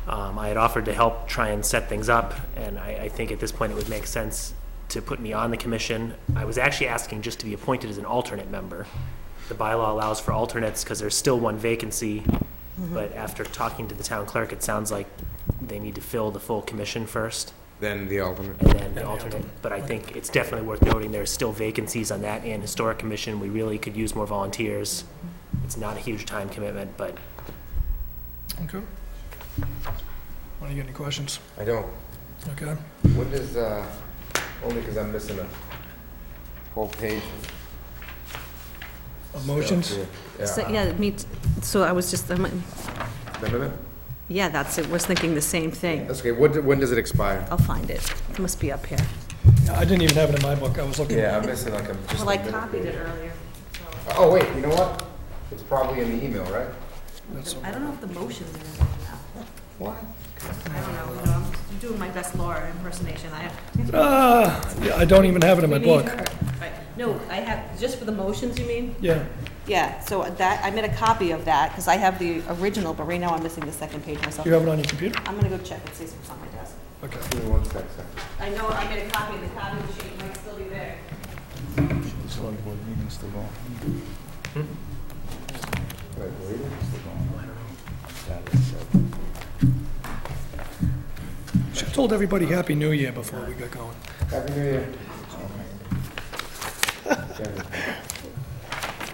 I had offered to help try and set things up, and I think at this point it would make sense to put me on the commission. I was actually asking just to be appointed as an alternate member. The bylaw allows for alternates because there's still one vacancy, but after talking to the town clerk, it sounds like they need to fill the full commission first,
Then the alternate.
and then the alternate. But I think it's definitely worth noting there's still vacancies on that and Historic Commission. We really could use more volunteers. It's not a huge time commitment, but
Okay. Want to get any questions?
I don't.
Okay.
When does, only because I'm missing a whole page.
Motions?
So, yeah, so I was just,
None of it?
yeah, that's it, was thinking the same thing.
That's okay. When does it expire?
I'll find it. It must be up here.
I didn't even have it in my book. I was looking.
Yeah, I'm missing like a, just
Well, I
a minute
copied
page.
it earlier.
Oh, wait, you know what? It's probably in the email, right?
I don't know if the motions are in there now.
What?
I don't know, you know, I'm doing my best Laura impersonation.
Yeah, I don't even have it in my
We need
book.
her. Right. No, I have, just for the motions, you mean?
Yeah.
Yeah, so that, I made a copy of that, because I have the original, but right now I'm missing the second page myself.
You have it on your computer?
I'm gonna go check and see if it's on my desk.
Okay.
Give me 1 sec.
I know I made a copy, the copy sheet might still be there.
Wait, wait.
Should have told everybody Happy New Year before we got going.
Happy New Year.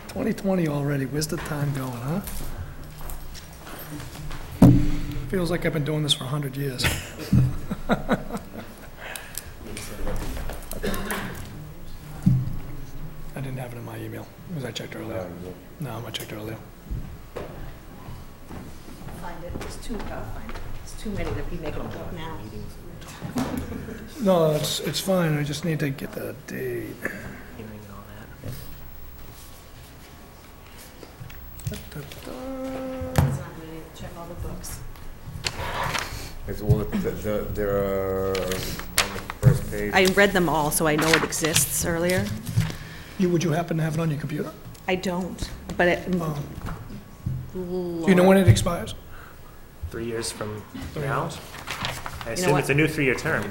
2020 already. Where's the time going, huh? Feels like I've been doing this for 100 years. I didn't have it in my email, because I checked earlier. No, I checked earlier.
Find it, I'll find it. It's too many to be making a book now.
No, it's fine, I just need to get the date.
Hearing and all that.
Check all the books.
It's, well, they're on the first page.
I read them all, so I know it exists earlier.
Would you happen to have it on your computer?
I don't, but it.
Do you know when it expires?
3 years from
3
now?
years.
I
know
assume
what?
it's a new 3-year term,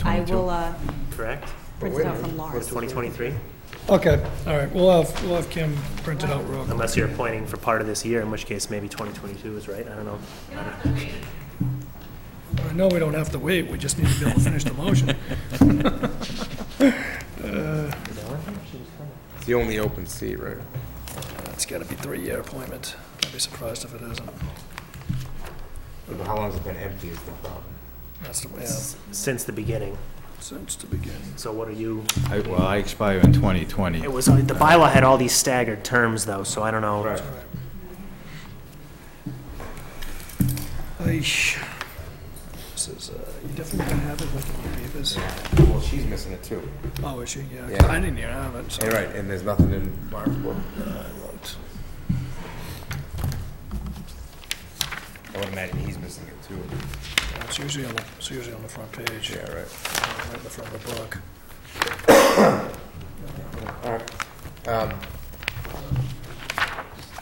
I will,
correct?
print it out from Laura's.
2023?
Okay, all right, we'll have Kim print it out real quick.
Unless you're appointing for part of this year, in which case maybe 2022 is right, I don't know.
I know we don't have to wait, we just need to be able to finish the motion.
It's the only open seat, right?
It's gotta be 3-year appointment. I'd be surprised if it isn't.
But how long has it been empty is the problem.
That's the way,
Since the beginning,
since the beginning.
so what are you,
Well, I expire in 2020.
it was, the bylaw had all these staggered terms though, so I don't know.
Right.
Aish. This is, you definitely gonna have it with the papers.
Well, she's missing it too.
Oh, is she? Yeah,
Yeah.
I didn't even have it, so.
You're right, and there's nothing in Mark's book.
I looked.
I would imagine he's missing it too.
It's usually on the front page.
Yeah, right.
Right in the front of the book.
All right.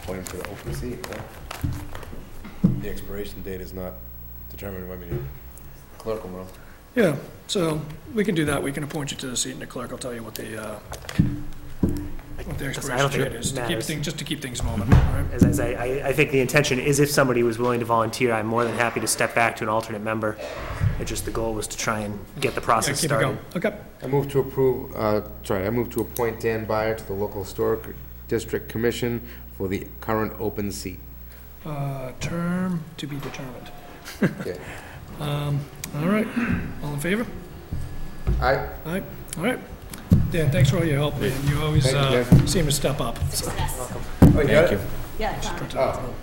Point him to the open seat, huh? The expiration date is not determined by the clerk will know.
Yeah, so we can do that. We can appoint you to the seat, and the clerk will tell you what the expiration
I don't think
date
it
is,
matters.
just to keep things moving, all right?
As I think the intention is if somebody was willing to volunteer, I'm more than happy to step back to an alternate member. It just, the goal was to try and get the
Yeah,
process
keep it
started.
going. Okay.
I move to appoint Dan Byer to the local historic district commission for the current open seat.
Term to be determined.
Okay.
All right, all in favor?
Aye.
All right, all right. Dan, thanks for all your help, man. You always
Thank you, Dan.
seem to step up. So,
Oh, you got it?
Yeah, it's on.
all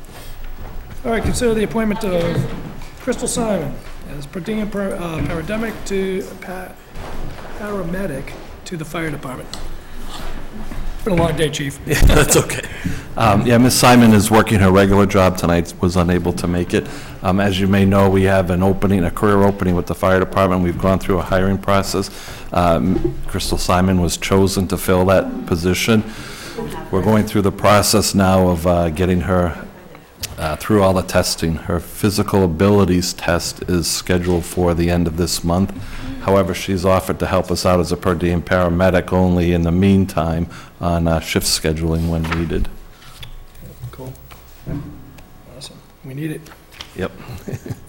right, consider the appointment of Crystal Simon as per diem paramedic to the fire department. Been a long day, chief.
That's okay. Yeah, Ms. Simon is working her regular job tonight, was unable to make it. As you may know, we have an opening, a career opening with the fire department. We've gone through a hiring process. Crystal Simon was chosen to fill that position. We're going through the process now of getting her through all the testing. Her physical abilities test is scheduled for the end of this month. However, she's offered to help us out as a per diem paramedic only in the meantime on shift scheduling when needed.
Cool. Awesome. We need it.
Yep.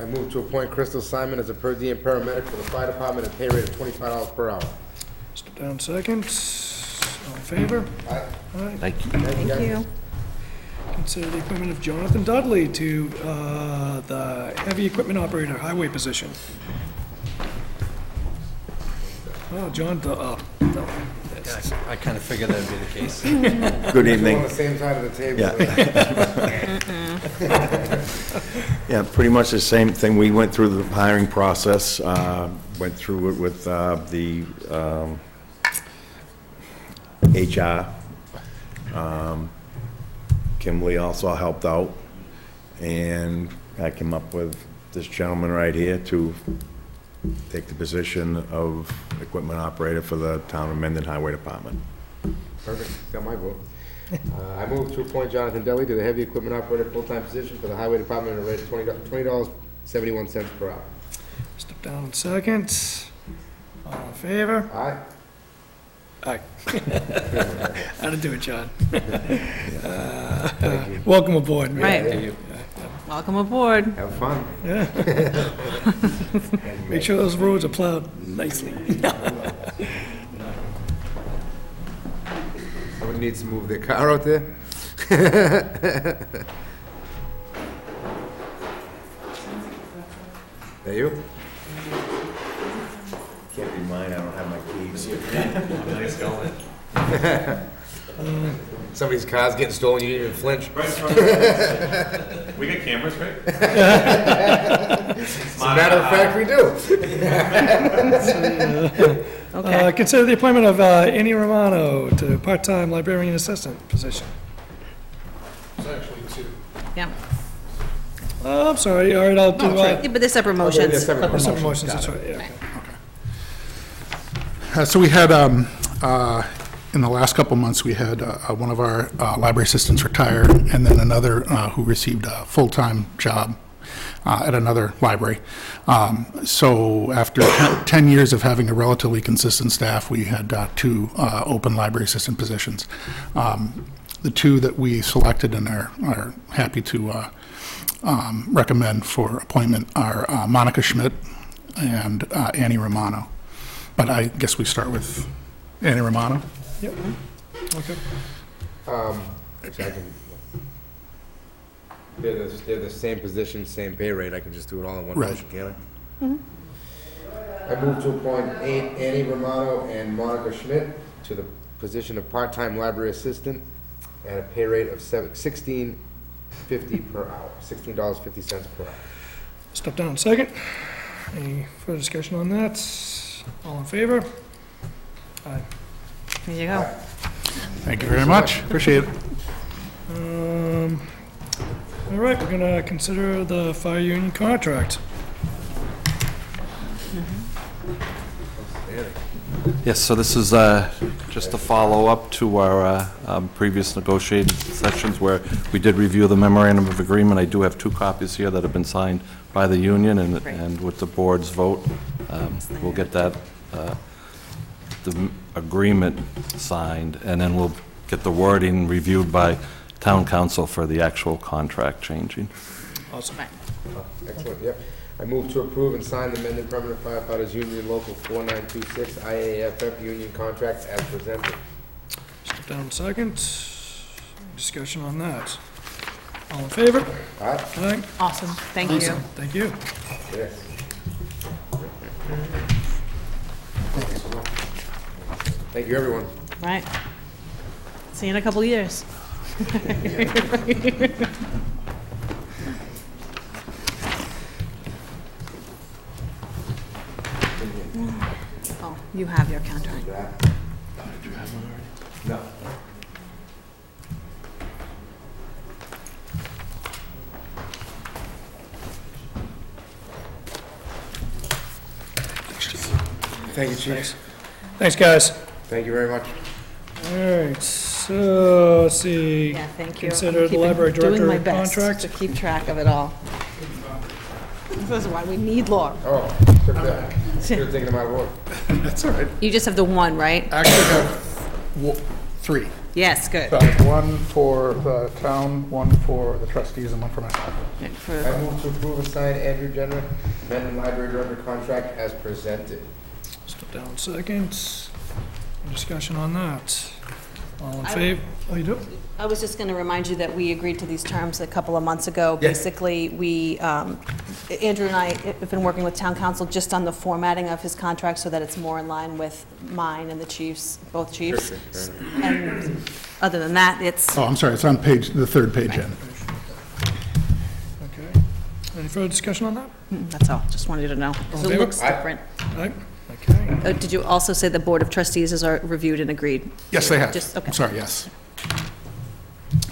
I move to appoint Crystal Simon as a per diem paramedic for the fire department at a pay rate of $25 per hour.
Step down second. All in favor?
Aye.
All right.
Thank you.
Thank you.
Consider the appointment of Jonathan Dudley to the heavy equipment operator highway position. Oh, John, no. Yes.
I kind of figured that'd be the case.
We're
Good
on
evening.
the same side of the table.
Yeah, pretty much the same thing. We went through the hiring process, went through it with the HR. Kimberly also helped out, and I came up with this gentleman right here to take the position of equipment operator for the town of Mendon Highway Department.
Perfect, got my vote. I move to appoint Jonathan Dudley to the heavy equipment operator full-time position for the highway department at a rate of $20.71 per hour.
Step down second. All in favor?
Aye.
Aye. How to do it, John. Welcome aboard, man.
Right.
Thank you.
Welcome aboard.
Have fun.
Make sure those roads are plowed nicely.
Somebody needs to move their car out there. That you?
Can't be mine, I don't have my keys.
Nice going.
Somebody's car's getting stolen, you didn't even flinch.
We got cameras, right?
As a matter of fact, we do.
Consider the appointment of Annie Romano to part-time librarian assistant position.
Yeah.
Oh, I'm sorry, all right, I'll do,
Yeah, but they're separate motions.
separate motions, that's right, yeah.
So we had, in the last couple months, we had one of our library assistants retire, and then another who received a full-time job at another library. So after 10 years of having a relatively consistent staff, we had 2 open library assistant positions. The 2 that we selected and are happy to recommend for appointment are Monica Schmidt and Annie Romano. But I guess we start with Annie Romano.
Yep. Okay.
Actually, I can, they're the same position, same pay rate, I can just do it all in one
Right.
motion, can't I? I move to appoint Annie Romano and Monica Schmidt to the position of part-time library assistant at a pay rate of $16.50 per hour, $16.50 per hour.
Step down second. Any further discussion on that? All in favor? Aye.
There you go.
Thank you very much. Appreciate it.
All right, we're gonna consider the fire union contract.
Yes, so this is just a follow-up to our previous negotiated sessions where we did review the memorandum of agreement. I do have 2 copies here that have been signed by the union, and with the board's vote, we'll get that, the agreement signed, and then we'll get the wording reviewed by town council for the actual contract changing.
Awesome.
Excellent, yep. I move to approve and sign the amended permanent firefighters union local 4926 IAFF union contract as presented.
Step down second. Discussion on that. All in favor?
Aye.
Aye.
Awesome, thank you.
Awesome. Thank you.
Yes. Thank you, everyone.
Right. See you in a couple years. Oh, you have your contract.
No. Thank you, Chief.
Thanks, guys.
Thank you very much.
All right, so, let's see.
Yeah, thank you.
Consider
I'm
the
keeping-
library
doing
director
my best
contract.
to keep track of it all. This is why we need law.
Oh, should have taken them out of order.
That's all right.
You just have the one, right?
I actually have 3.
Yes, good.
So one for the town, one for the trustees, and one for myself.
I move to approve and sign Andrew Jenner, amended library director contract as presented.
Step down second. Discussion on that. All in favor? Oh, you do?
I was just going to remind you that we agreed to these terms a couple of months ago.
Yeah.
Basically, Andrew and I have been working with town council just on the formatting of his contract so that it's more in line with mine and the chiefs, both chiefs.
Sure.
And other than that, it's,
Oh, I'm sorry, it's on the 3rd page in.
Okay. Any further discussion on that?
that's all. Just wanted you to know. 'Cause
All in
it
favor?
looks different.
Aye. Okay.
Did you also say the Board of Trustees has reviewed and agreed?
Yes, they have.
Just, okay.
I'm sorry, yes.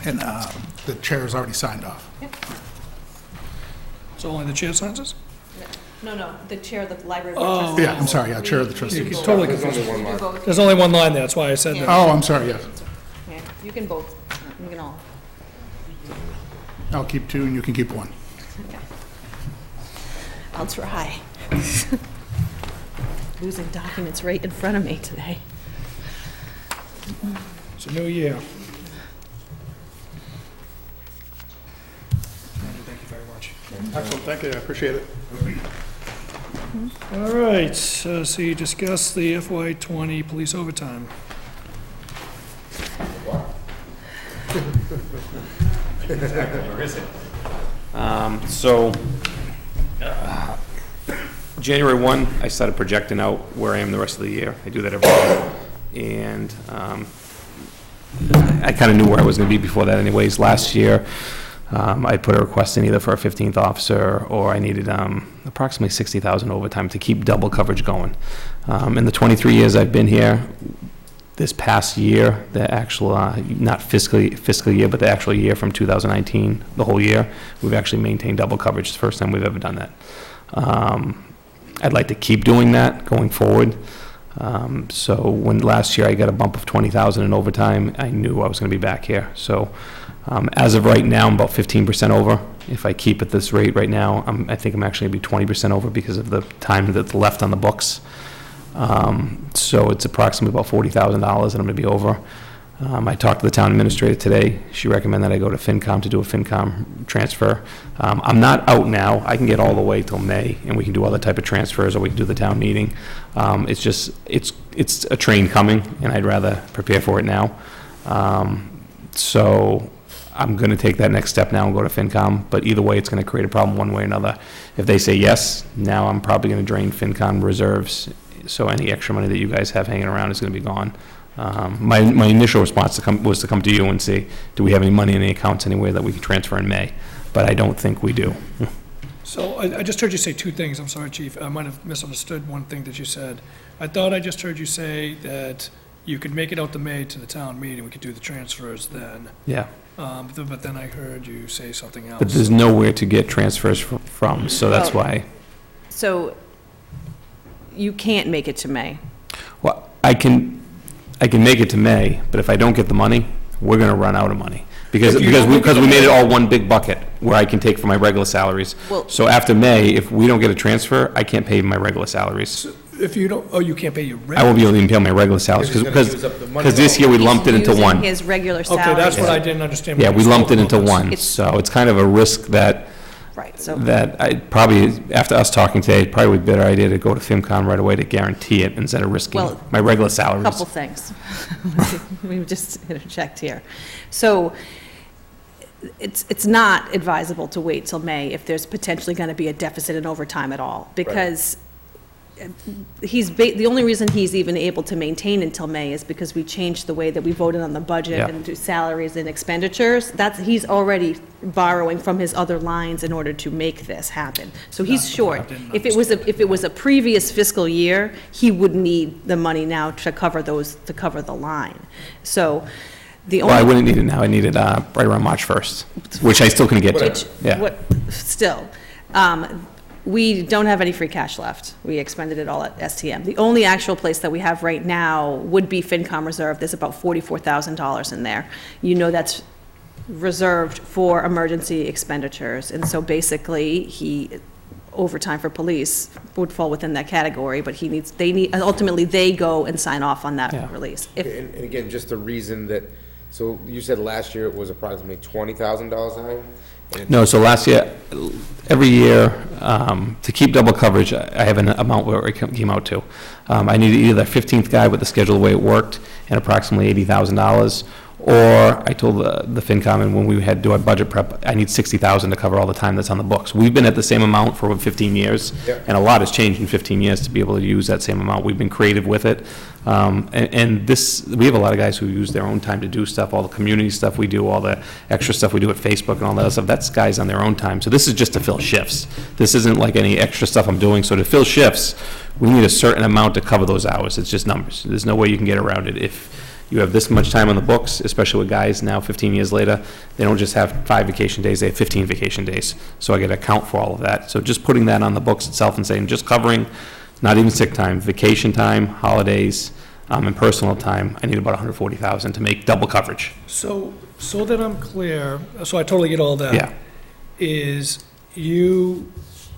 And the chair has already signed off.
So only the chair signs this?
No, the chair of the library.
Oh.
Yeah, I'm sorry, yeah, chair of the
You
trustees.
can totally
There's
confuse
only
me.
one line.
There's only one line there, that's why I said that.
Oh, I'm sorry, yes.
Yeah, you can both, you can all.
I'll keep 2 and you can keep 1.
I'll try. Losing documents right in front of me today.
It's a new year. Thank you very much.
Excellent, thank you, I appreciate it.
All right, so you discussed the FY '20 police overtime.
So, January 1, I started projecting out where I am the rest of the year. I do that every year. And I kind of knew where I was going to be before that anyways. Last year, I put a request in either for a 15th officer, or I needed approximately 60,000 overtime to keep double coverage going. In the 23 years I've been here, this past year, the actual, not fiscal year, but the actual year from 2019, the whole year, we've actually maintained double coverage. It's the first time we've ever done that. I'd like to keep doing that going forward. So when last year I got a bump of 20,000 in overtime, I knew I was going to be back here. So as of right now, I'm about 15% over. If I keep at this rate right now, I think I'm actually going to be 20% over because of the time that's left on the books. So it's approximately about $40,000 that I'm going to be over. I talked to the town administrator today. She recommended that I go to FinCom to do a FinCom transfer. I'm not out now. I can get all the way till May, and we can do other type of transfers, or we can do the town meeting. It's just, it's a train coming, and I'd rather prepare for it now. So I'm going to take that next step now and go to FinCom, but either way, it's going to create a problem one way or another. If they say yes, now I'm probably going to drain FinCom reserves, so any extra money that you guys have hanging around is going to be gone. My initial response was to come to you and say, do we have any money in the accounts anywhere that we can transfer in May? But I don't think we do.
So I just heard you say two things. I'm sorry, Chief. I might have misunderstood one thing that you said. I thought I just heard you say that you could make it out to May to the town meeting. We could do the transfers then.
Yeah.
But then I heard you say something else.
But there's nowhere to get transfers from, so that's why.
So you can't make it to May.
Well, I can make it to May, but if I don't get the money, we're gonna run out of money. Because we made it all one big bucket where I can take from my regular salaries.
Well-
So after May, if we don't get a transfer, I can't pay my regular salaries.
If you don't, you can't pay your rent.
I won't be able to even pay my regular salaries,
Because he's gonna use up the money
because this year we lumped it into
Using
one.
his regular salary.
Okay, that's what I didn't understand.
Yeah,
when
we
you
lumped
spoke
it into
about this.
one, so it's kind of a risk that,
Right, so.
I probably, after us talking today, it'd probably be a better idea to go to FinCom right away to guarantee it instead of risking
Well,
my regular salaries.
Couple things. We just interject here. So it's not advisable to wait till May if there's potentially going to be a deficit in overtime at all, because the only reason he's even able to maintain until May is because we changed the way that we voted on the budget
Yeah.
and do salaries and expenditures. He's already borrowing from his other lines in order to make this happen. So he's short. If it was a previous fiscal year, he would need the money now to cover the line. So the
Well, I
only,
wouldn't need it now, I need it right around March 1st, which I still can get to. Yeah.
still, we don't have any free cash left. We expended it all at STM. The only actual place that we have right now would be FinCom reserve. There's about $44,000 in there. You know that's reserved for emergency expenditures. And so basically, overtime for police would fall within that category, but ultimately, they go and sign off on that release.
And again, just the reason that, so you said last year it was approximately $20,000 higher?
No, so last year, every year, to keep double coverage, I have an amount where it came out to. I needed either the 15th guy with the schedule the way it worked and approximately $80,000, or I told the FinCom, and when we had to do our budget prep, I need $60,000 to cover all the time that's on the books. We've been at the same amount for 15 years, and a lot has changed in 15 years to be able to use that same amount. We've been creative with it. And we have a lot of guys who use their own time to do stuff, all the community stuff we do, all the extra stuff we do at Facebook and all that stuff, that's guys on their own time. So this is just to fill shifts. This isn't like any extra stuff I'm doing. So to fill shifts, we need a certain amount to cover those hours. It's just numbers. There's no way you can get around it. If you have this much time on the books, especially with guys now 15 years later, they don't just have 5 vacation days, they have 15 vacation days. So I got to account for all of that. So just putting that on the books itself and saying, just covering, not even sick time, vacation time, holidays, and personal time, I need about $140,000 to make double coverage.
So that I'm clear, so I totally get all that.
Yeah.
Is you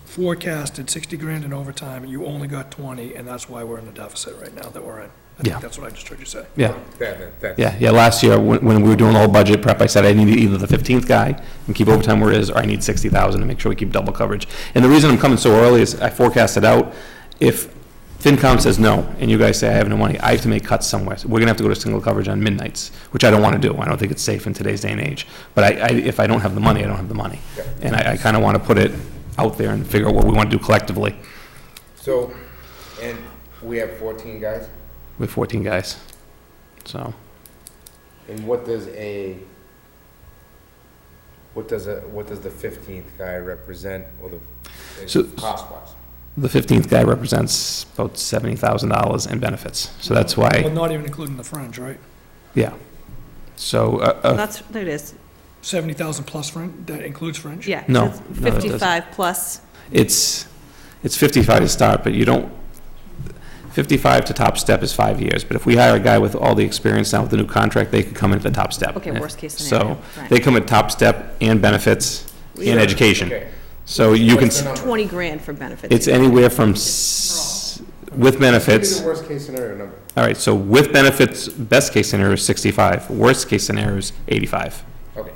forecasted 60 grand in overtime, and you only got 20, and that's why we're in the deficit right now that we're in. I think
Yeah.
that's what I just heard you say.
Yeah.
That's-
Yeah, last year, when we were doing the whole budget prep, I said I need either the 15th guy and keep overtime where it is, or I need 60,000 to make sure we keep double coverage. And the reason I'm coming so early is I forecasted out, if FinCom says no, and you guys say I have no money, I have to make cuts somewhere. So we're gonna have to go to single coverage on midnights, which I don't wanna do. I don't think it's safe in today's day and age. But if I don't have the money, I don't have the money. And I kinda wanna put it out there and figure out what we wanna do collectively
So, and we have 14 guys?
with 14 guys, so.
And what does the 15th guy represent, or
So-
cost-wise?
The 15th guy represents about $70,000 in benefits, so that's
Well,
why,
not even including the fringe, right?
yeah. So,
There it is.
70,000 plus fringe, that includes fringe?
Yeah.
No,
it's
no, it doesn't.
55 plus.
it's 55 to start, but you don't, 55 to top step is 5 years, but if we hire a guy with all the experience now with the new contract, they could come in at the top step.
Okay, worst case scenario,
So,
right.
they come at top step and benefits and
Sure,
education.
okay.
So you can,
What's the number?
20 grand for benefits.
it's anywhere from, with
Give
benefits,
me the worst-case scenario number.
all right, so with benefits, best case scenario is 65, worst case scenario is 85.
Okay.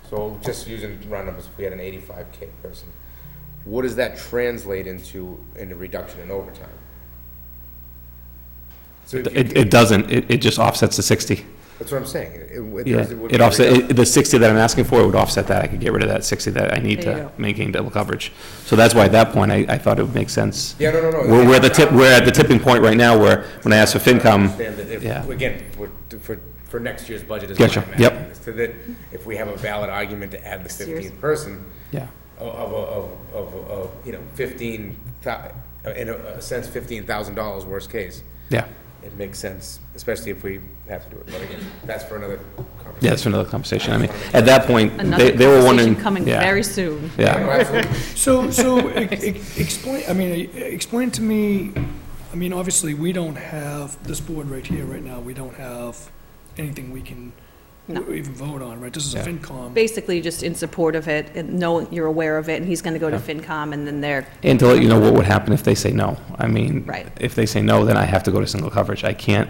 So just using round numbers, if we had an 85K person, what does that translate into in a reduction in overtime? So if you-
It doesn't, it just offsets the 60.
That's what I'm saying.
Yeah,
would
it
be a
offset,
reduction.
the 60 that I'm asking for would offset that. I could get rid of that 60 that I need
There you
to
go.
maintain double coverage. So that's why at that point, I thought it would make sense.
Yeah, no.
We're at the tipping point right now where, when I ask for
I
FinCom,
understand that if-
yeah.
Again, for next year's budget is
Gotcha,
what I'm asking.
yep.
So that if we have a valid argument to add the
Next year's.
15th person,
yeah,
of 15, in a sense, $15,000 worst case,
yeah.
it makes sense, especially if we have to do it. But again, that's for another conversation.
Yeah, that's another conversation. I mean, at that point,
Another
they were wondering.
conversation coming
yeah,
very soon.
Yeah,
Yeah,
no, absolutely.
So explain to me, I mean, obviously, we don't have, this board right here, right now, we don't have anything we can
No.
even vote on, right? This is a
Yeah.
FinCom.
Basically, just in support of it, and knowing you're aware of it, and he's going to go to FinCom, and then they're,
and to let you know what would happen if they say no. I mean,
Right.
if they say no, then I have to go to single coverage. I can't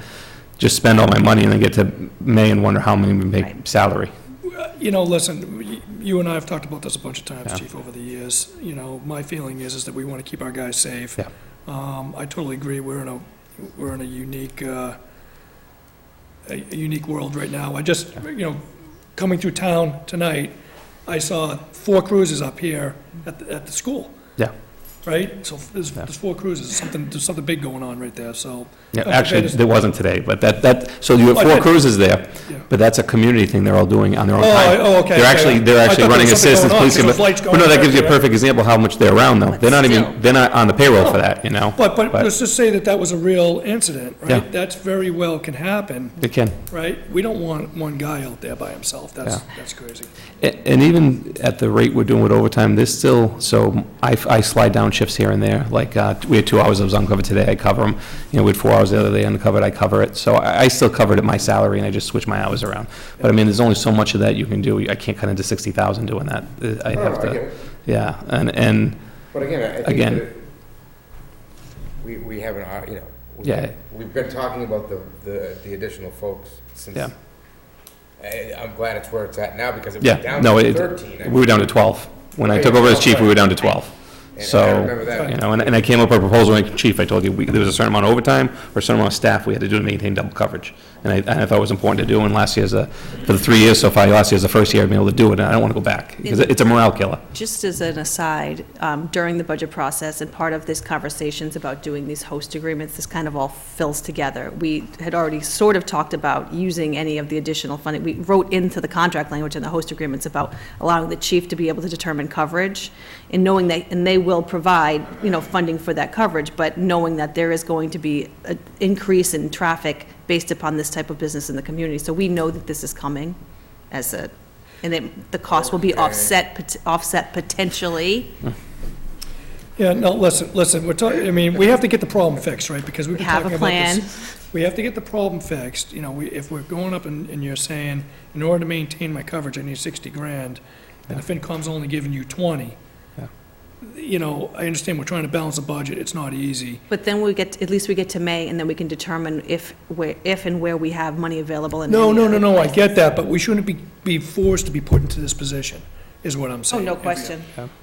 just spend all my money and then get to May and wonder how I'm going to make
Right.
salary.
You know, listen, you and I have talked about this a bunch of times,
Yeah.
Chief, over the years. You know, my feeling is that we want to keep our guys safe.
Yeah.
I totally agree. We're in a unique, a unique world right now. I just, coming through town tonight, I saw 4 cruisers up here at the school,
Yeah.
right? So there's 4 cruisers, there's something big going on right there, so.
Yeah,
Okay,
actually,
that is-
there wasn't today, but so you have
Well,
4
I-
cruises there,
Yeah.
but that's a community thing they're all doing on their own
Oh,
time.
okay,
They're
okay.
actually
I thought there
running a
was something
citizens
going on,
police.
because those lights
Well,
going
no, that
on
gives you a
everywhere.
perfect example of how much they're around, though.
But
They're not
still.
even, they're not on the payroll for that, you know?
But let's just say that was a real incident,
Yeah.
right? That's very well can happen,
It can.
right? We don't want one guy out there by himself, that's crazy.
And even at the rate we're doing with overtime, there's still, so I slide down shifts here and there, like, we had 2 hours of uncovered today, I cover them. We had 4 hours the other day uncovered, I cover it. So I still cover it at my salary, and I just switch my hours around. But I mean, there's only so much of that you can do. I can't cut into 60,000 doing that. I have
I get
to,
it.
yeah, and,
But again, I think
Again.
that we haven't,
Yeah.
we've been talking about the additional folks since.
Yeah.
I'm glad it's where it's at now, because it
yeah,
went down
no,
to
it,
13.
we were down to 12. When I
Okay,
took over as
12,
chief, we were
right.
down to 12.
And I
So,
remember that.
and I came up with a proposal, like, chief, I told you, there was a certain amount of overtime or a certain amount of staff we had to do to maintain double coverage. And I thought it was important to do, and last year's for the 3 years so far, last year's the first year I've been able to do it, and I don't want to go back, because it's a morale killer.
just as an aside, during the budget process, and part of this conversations about doing these host agreements, this kind of all fills together. We had already sort of talked about using any of the additional funding. We wrote into the contract language in the host agreements about allowing the chief to be able to determine coverage, and knowing that, and they will provide, funding for that coverage, but knowing that there is going to be an increase in traffic based upon this type of business in the community. So we know that this is coming and the cost will be offset potentially.
Yeah, no, listen, we're talking, I mean, we have to get the problem fixed, right? Because we've been
We have
talking
a
about
plan.
this. We have to get the problem fixed, if we're going up and you're saying, in order to maintain my coverage, I need 60 grand, and the FinCom's only giving you 20. I understand we're trying to balance a budget, it's not easy.
But then at least we get to May, and then we can determine if and where we have money available. in
No,
any
no,
other
no, I
places.
get that, but we shouldn't be forced to be put into this position, is what I'm
Oh,
saying.
no question.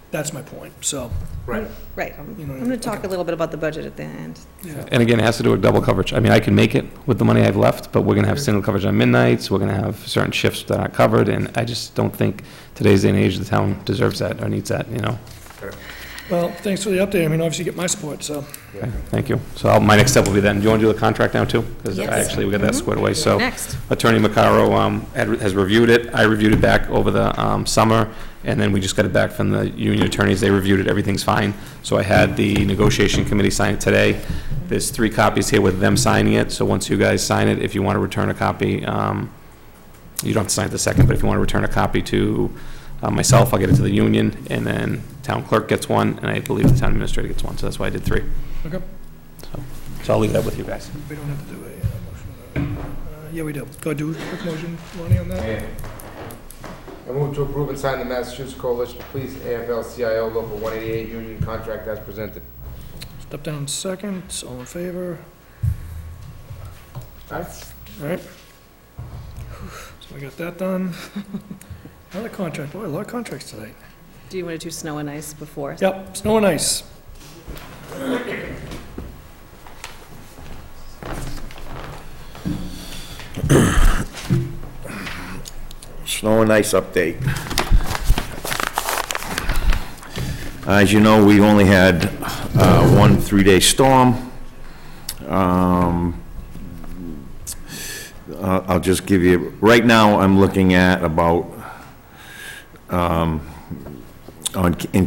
That's my point, so.
Right.
Right. I'm
You know,
going to talk a little bit about the budget at the end.
And again, it has to do with double coverage. I mean, I can make it with the money I've left, but we're going to have single coverage on midnights, we're going to have certain shifts that aren't covered, and I just don't think today's day and age the town deserves that or needs that,
Correct.
Well, thanks for the update. I mean, obviously you get my support, so.
Okay, thank you. So my next step will be then, do you want to do the contract now too? Because
Yes.
actually, we got that squared away. So
Next.
Attorney Macaro has reviewed it. I reviewed it back over the summer, and then we just got it back from the union attorneys. They reviewed it, everything's fine. So I had the negotiation committee sign it today. There's 3 copies here with them signing it, so once you guys sign it, if you want to return a copy, you don't have to sign it the second, but if you want to return a copy to myself, I'll get it to the union, and then town clerk gets one, and I believe the town administrator gets one, so that's why I did 3.
Okay.
So I'll leave that with you guys.
We don't have to do a motion. Yeah, we do. Go do a quick motion, Lonnie, on that?
Yeah. I move to approve and sign the Massachusetts Coalition of Police AFL-CIO Local 188 union contract as presented.
Step down second, all in favor? All right. So we got that done. Another contract, boy, a lot of contracts tonight.
Do you want to do snow and ice before?
Yep, snow and ice.
Snow and ice update. As you know, we only had one 3-day storm. I'll just give you, right now, I'm looking at about, in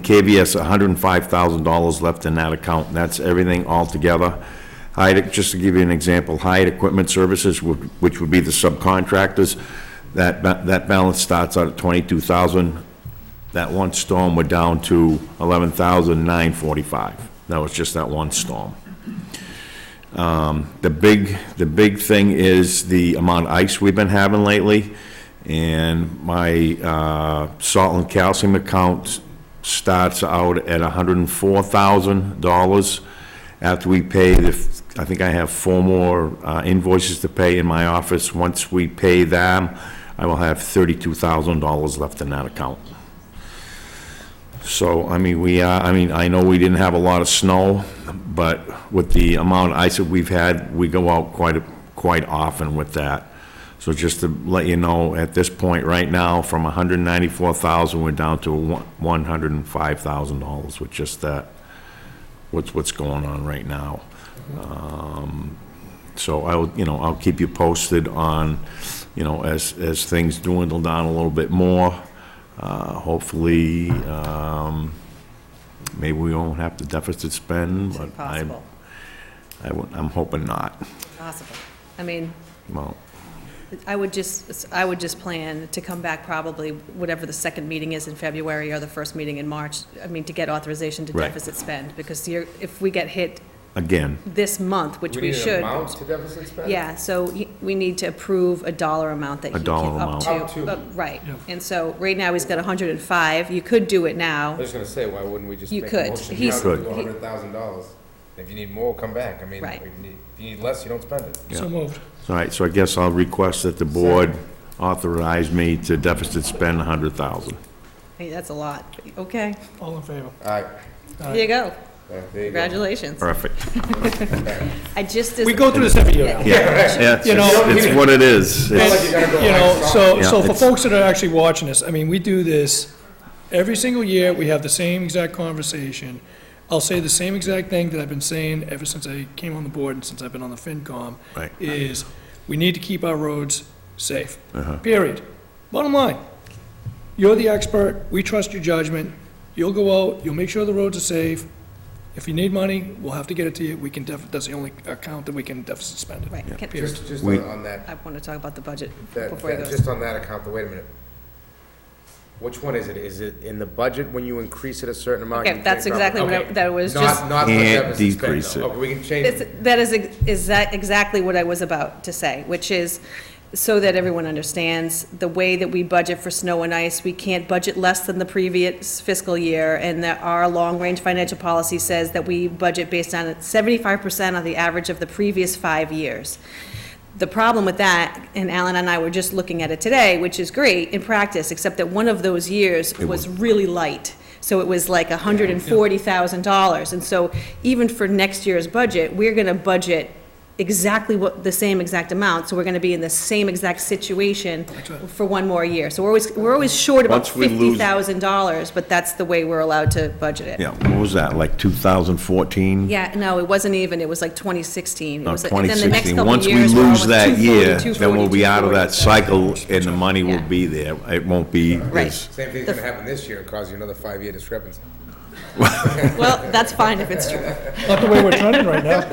KVS, $105,000 left in that account. That's everything altogether. Just to give you an example, Hyatt Equipment Services, which would be the subcontractors, that balance starts out at $22,000. That one storm, we're down to $11,945. That was just that one storm. The big thing is the amount of ice we've been having lately, and my salt and calcium account starts out at $104,000. After we pay I think I have 4 more invoices to pay in my office. Once we pay them, I will have $32,000 left in that account. So, I mean, I know we didn't have a lot of snow, but with the amount of ice that we've had, we go out quite often with that. So just to let you know, at this point right now, from $194,000, we're down to $105,000 with just that, what's going on right now. So I'll keep you posted on, as things dwindle down a little bit more. Hopefully, maybe we won't have to deficit spend, but
Possible.
I'm hoping not.
Possible. I mean,
Well,
I would just plan to come back probably whatever the second meeting is in February or the first meeting in March, I mean, to get authorization to
Right.
deficit spend, because if we get hit
again,
this month, which we
need
should.
an amount to deficit spend?
Yeah, so we need to approve a dollar amount that he
A
can,
dollar
up
amount.
to.
Up to.
Right, and so right now he's got 105, you could do it
I
now.
was gonna say, why wouldn't we just
You
make
could.
a motion
He's-
now to do
Could.
$100,000? If you need more, come back. I mean,
Right.
if you need less, you don't spend it.
So moved.
all right, so I guess I'll request that the board authorize me to deficit spend $100,000.
Hey, that's a lot, okay,
All in favor?
All right,
there you go,
there you go.
congratulations.
Perfect.
I just.
We go through this every year now.
Yeah,
You know-
it's what it is.
And,
like you gotta go
you know,
high
so
Yeah,
for
it's-
folks that are actually watching this, I mean, we do this every single year. We have the same exact conversation. I'll say the same exact thing that I've been saying ever since I came on the board and since I've been on the FinCom.
Right.
Is we need to keep our roads safe.
Uh-huh.
Period. Bottom line. You're the expert. We trust your judgment. You'll go out, you'll make sure the roads are safe. If you need money, we'll have to get it to you. We can that's the only account that we can deficit spend it.
Right, can-
Period.
Just
We-
on that,
I want to talk about the budget before he goes.
just on that account, wait a minute. Which one is it? Is it in the budget when you increase it a certain amount?
Okay,
you
that's
take
exactly
off?
what
Okay.
that was
Not-
just.
Not the
Can't
deficit spend,
decrease
though.
it.
Okay, we can change it.
That is exactly what I was about to say, which is, so that everyone understands, the way that we budget for snow and ice, we can't budget less than the previous fiscal year, and that our long-range financial policy says that we budget based on 75% of the average of the previous 5 years. The problem with that, and Alan and I were just looking at it today, which is great in practice, except that one of those years was really light. So it was like $140,000. And so even for next year's budget, we're going to budget exactly the same exact amount, so we're gonna be in the same exact situation for one more year. So we're always short about
Once we lose-
$50,000, but that's the way we're allowed to budget it.
Yeah, what was that, like 2014?
Yeah, no, it wasn't even, it was like 2016. It
No,
was- and then the next
2016.
couple
Once we
years were
lose
almost
that
240,
year,
240,
then we'll be out of that
240.
cycle, and the money will
Yeah.
be there. It won't be
Right.
as...
Same thing's gonna happen this year and cause you another 5-year discrepancy.
Well, that's fine if it's true.
Not the way we're trending right now.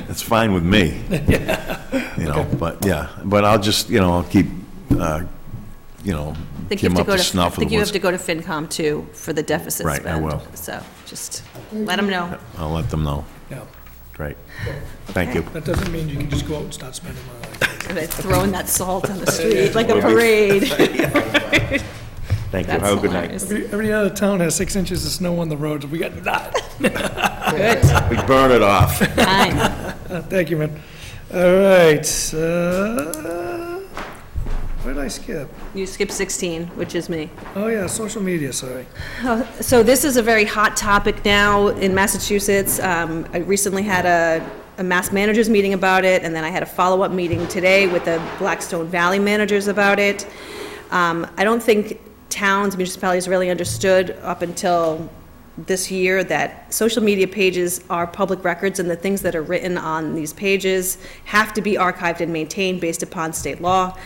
It's fine with me. You know, but, yeah, but I'll just, I'll keep, you know,
I think you
Kim
have to
up
go
to
to, I
snuff
think
with
you have
what's...
to go to FinCom too for the deficit
Right,
spend.
I will.
So just let them know.
I'll let them know.
Yeah.
Great. Thank you.
That doesn't mean you can just go out and start spending money.
And they're throwing that salt on the street like a parade.
Thank you.
That's
Have a good night.
hilarious.
Every other town has 6 inches of snow on the roads, we got none.
Good.
We burn it off.
Fine.
Thank you, man. All right, where did I skip?
You skipped 16, which is me.
Oh, yeah, social media, sorry.
So this is a very hot topic now in Massachusetts. I recently had a mass managers meeting about it, and then I had a follow-up meeting today with the Blackstone Valley managers about it. I don't think towns, municipalities really understood up until this year that social media pages are public records, and the things that are written on these pages have to be archived and maintained based upon state law.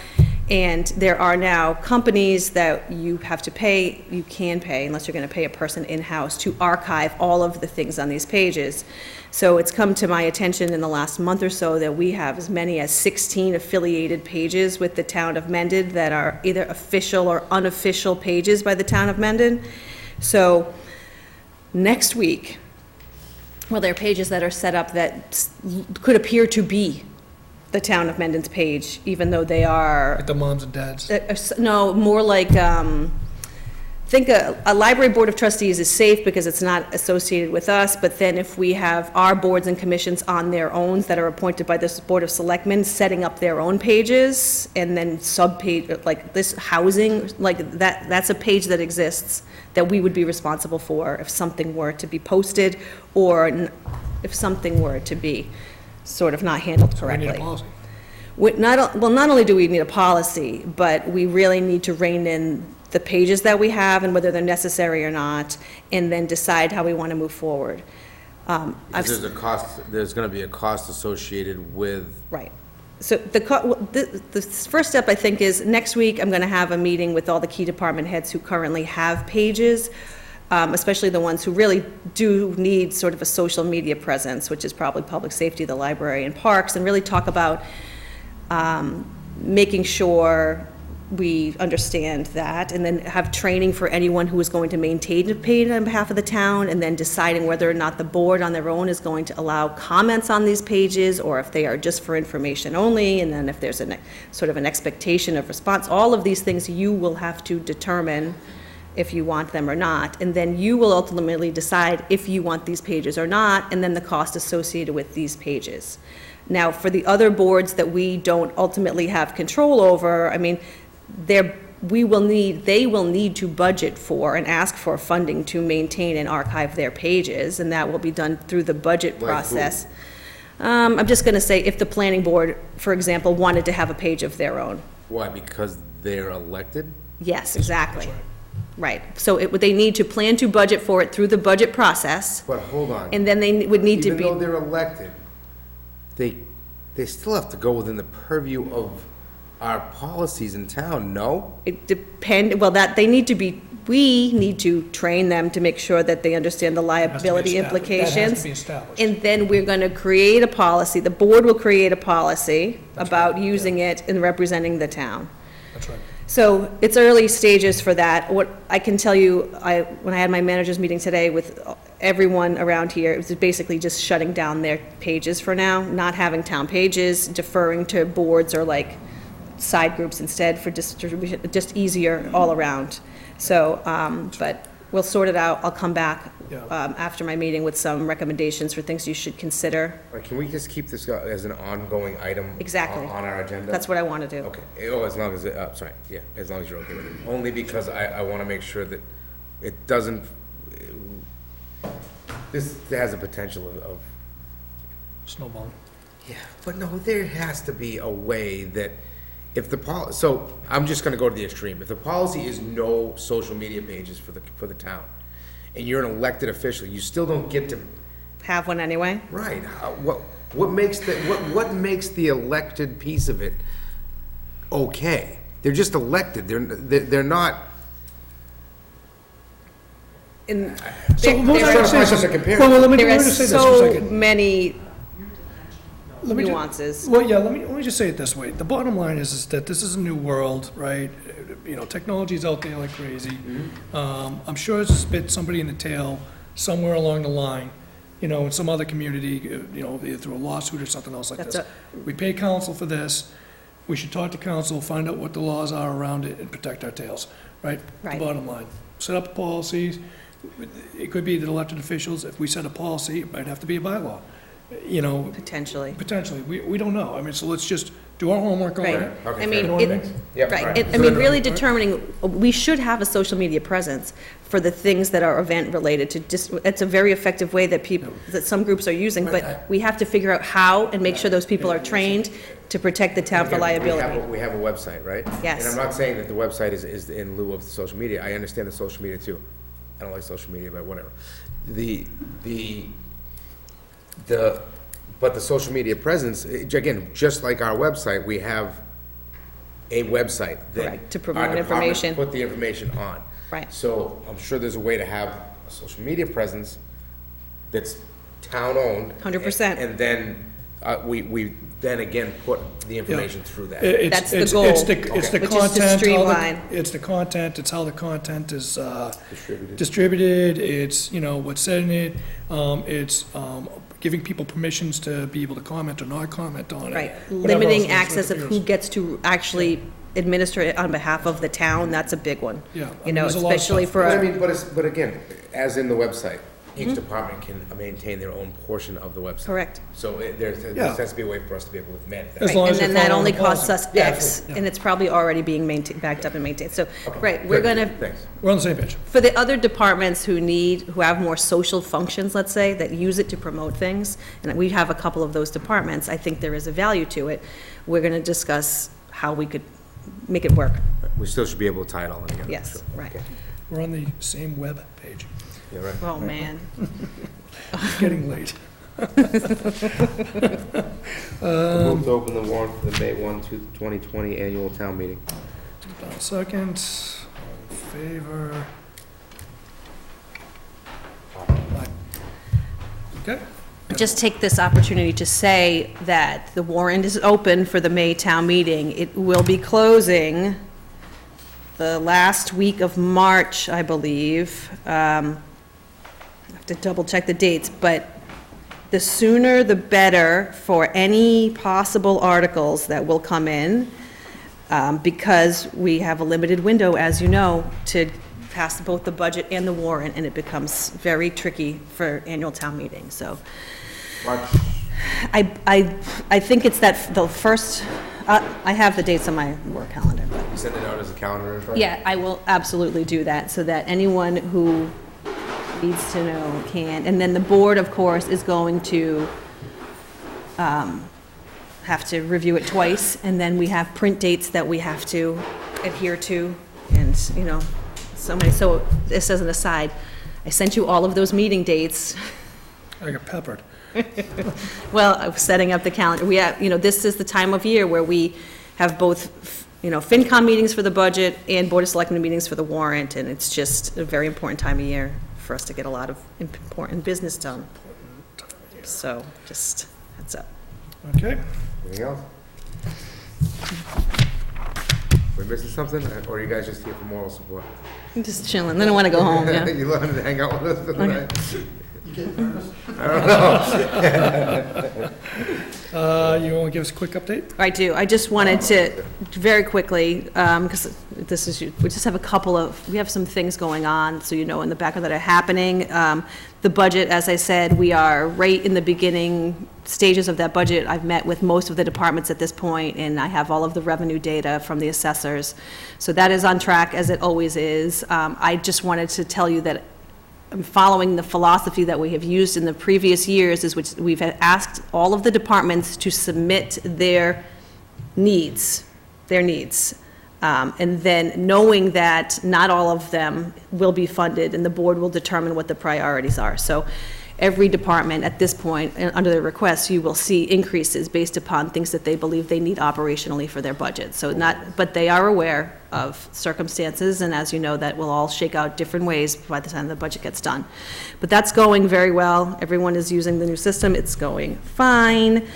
And there are now companies that you have to pay, you can pay, unless you're going to pay a person in-house, to archive all of the things on these pages. So it's come to my attention in the last month or so that we have as many as 16 affiliated pages with the town of Mendon that are either official or unofficial pages by the town of Mendon. So next week, well, there are pages that are set up that could appear to be the town of Mendon's page, even though they are,
Like the moms and dads.
no, more like, think a library board of trustees is safe because it's not associated with us, but then if we have our boards and commissions on their own that are appointed by this Board of Selectmen, setting up their own pages, and then sub-page, like this housing, like that's a page that exists that we would be responsible for if something were to be posted, or if something were to be sort of not handled
We
correctly.
need a policy.
Not only do we need a policy, but we really need to rein in the pages that we have and whether they're necessary or not, and then decide how we want to move forward.
Because there's gonna be a cost associated with,
Right. So the first step, I think, is next week, I'm going to have a meeting with all the key department heads who currently have pages, especially the ones who really do need sort of a social media presence, which is probably public safety, the library, and parks, and really talk about making sure we understand that, and then have training for anyone who is going to maintain a page on behalf of the town, and then deciding whether or not the board on their own is going to allow comments on these pages, or if they are just for information only, and then if there's sort of an expectation of response. All of these things you will have to determine if you want them or not, and then you will ultimately decide if you want these pages or not, and then the cost associated with these pages. Now, for the other boards that we don't ultimately have control over, I mean, they will need to budget for and ask for funding to maintain and archive their pages, and that will be done through the budget
Like who?
process. I'm just going to say, if the planning board, for example, wanted to have a page of their own.
why, because they're elected?
Yes, exactly. Right. So they need to plan to budget for it through the budget process,
But hold on.
and then they would need to be.
Even though they're elected, they still have to go within the purview of our policies in town, no?
It well, we need to train them to make sure that they understand the liability implications.
That has to be established.
And then we're going to create a policy, the board will create a policy about using it and representing the town.
That's right.
So it's early stages for that. What I can tell you, when I had my managers meeting today with everyone around here, it was basically just shutting down their pages for now, not having town pages, deferring to boards or like side groups instead for distribution, just easier all around. So, but we'll sort it out. I'll come back after my meeting with some recommendations for things you should consider.
Can we just keep this as an ongoing item?
Exactly.
On our agenda?
That's what I want to do.
Okay, as long as, sorry, yeah, as long as you're okay with it. Only because I want to make sure that it doesn't, this has a potential of
snowballing.
Yeah, but no, there has to be a way that if the so I'm just gonna go to the extreme. If the policy is no social media pages for the town, and you're an elected official, you still don't get to,
Have one anyway?
right, what makes what makes the elected piece of it okay? They're just elected, they're not.
In,
So
there-
what
there
I
are-
would say is,
to compare.
well, let me
there are
just say this for a
so
second.
many
Let me ju-
nuances.
Well, yeah, let me just say it this way. The bottom line is that this is a new world, right? You know, technology's out there like crazy. I'm sure it's bit somebody in the tail somewhere along the line, you know, in some other community, you know, either through a lawsuit or something else like
That's
this. We pay counsel for this. We should talk to counsel, find out what the laws are around it, and protect our tails, right?
Right.
The bottom line. Set up policies. It could be that elected officials, if we set a policy, it might have to be a bylaw, you know,
Potentially.
potentially. We don't know. I mean, so let's just do our homework on
Right.
it.
Okay,
I mean,
You know what I
it,
mean?
Yep.
right,
Right.
I mean, really determining, we should have a social media presence for the things that are event-related to just, it's a very effective way that people, that some groups are using, but we have to figure out how and make sure those people are trained to protect the town for
Again,
liability.
We have a website, right?
Yes.
And I'm not saying that the website is in lieu of social media. I understand the social media too. I don't like social media, but whatever. But the social media presence, again, just like our website, we have a website that.
Correct, to promote
our department
information.
Put the information on.
Right.
So I'm sure there's a way to have a social media presence that's town-owned.
100%.
And then, we then again put the information through that.
That's the goal,
It's the
which is to
content. how the-
streamline.
It's the content, it's how the content is distributed, it's, you know, what's said in it, it's giving people permissions to be able to comment or not comment on it.
Right,
Whatever
limiting
else is
access of who
interferes.
gets to actually administer it on behalf of the town, that's a big one.
Yeah, I
You
mean,
know,
there's a lot of
especially
stuff.
for,
But I
a-
mean, but again, as in the website, each department can maintain their own portion of the website.
correct.
So there
Yeah.
has to be a way for us to be able to manage that.
As
Right,
long
and
as
then
they're
that
following
only
the
costs
policy.
us
Yeah,
X,
absolutely.
and it's probably already being maintained, backed up and maintained. So,
Okay.
right, we're
Good.
gonna,
Thanks.
We're on the same page.
for the other departments who have more social functions, let's say, that use it to promote things, and we have a couple of those departments, I think there is a value to it. We're gonna discuss how we could make it work.
We still should be able to tie it all in together.
Yes,
Sure.
right.
Okay.
We're on the same web page.
Yeah, right.
Oh, man.
It's getting late.
Move to open the warrant for the May 1, 2020 annual town meeting.
Down a second. All in favor? Aye. Okay.
Just take this opportunity to say that the warrant is open for the May town meeting. It will be closing the last week of March, I believe. I have to double check the dates, but the sooner the better for any possible articles that will come in, because we have a limited window, as you know, to pass both the budget and the warrant, and it becomes very tricky for annual town meeting, so.
March,
I think it's the first, I have the dates on my work calendar, but.
you send it out as a calendar invite?
Yeah, I will absolutely do that, so that anyone who needs to know can. And then the board, of course, is going to have to review it twice, and then we have print dates that we have to adhere to, and, you know, so this as an aside, I sent you all of those meeting dates.
I got peppered.
Well, I was setting up the calendar. We have, you know, this is the time of year where we have both, you know, FinCom meetings for the budget and Board of Selectmen meetings for the warrant, and it's just a very important time of year for us to get a lot of important business done. So, just heads up.
Okay.
Anything else? We missing something, or are you guys just here for moral support?
I'm just chilling, then I want to go home, yeah.
You wanted to hang out with us for the night?
You want to give us a quick update?
I do. I just wanted to, very quickly, because this is, we just have we have some things going on, so you know in the background that are happening. The budget, as I said, we are right in the beginning stages of that budget. I've met with most of the departments at this point, and I have all of the revenue data from the assessors. So that is on track, as it always is. I just wanted to tell you that following the philosophy that we have used in the previous years, is which we've asked all of the departments to submit their needs. And then knowing that not all of them will be funded, and the board will determine what the priorities are. So every department at this point, under their request, you will see increases based upon things that they believe they need operationally for their budget. So but they are aware of circumstances, and as you know, that will all shake out different ways by the time the budget gets done. But that's going very well. Everyone is using the new system. It's going fine.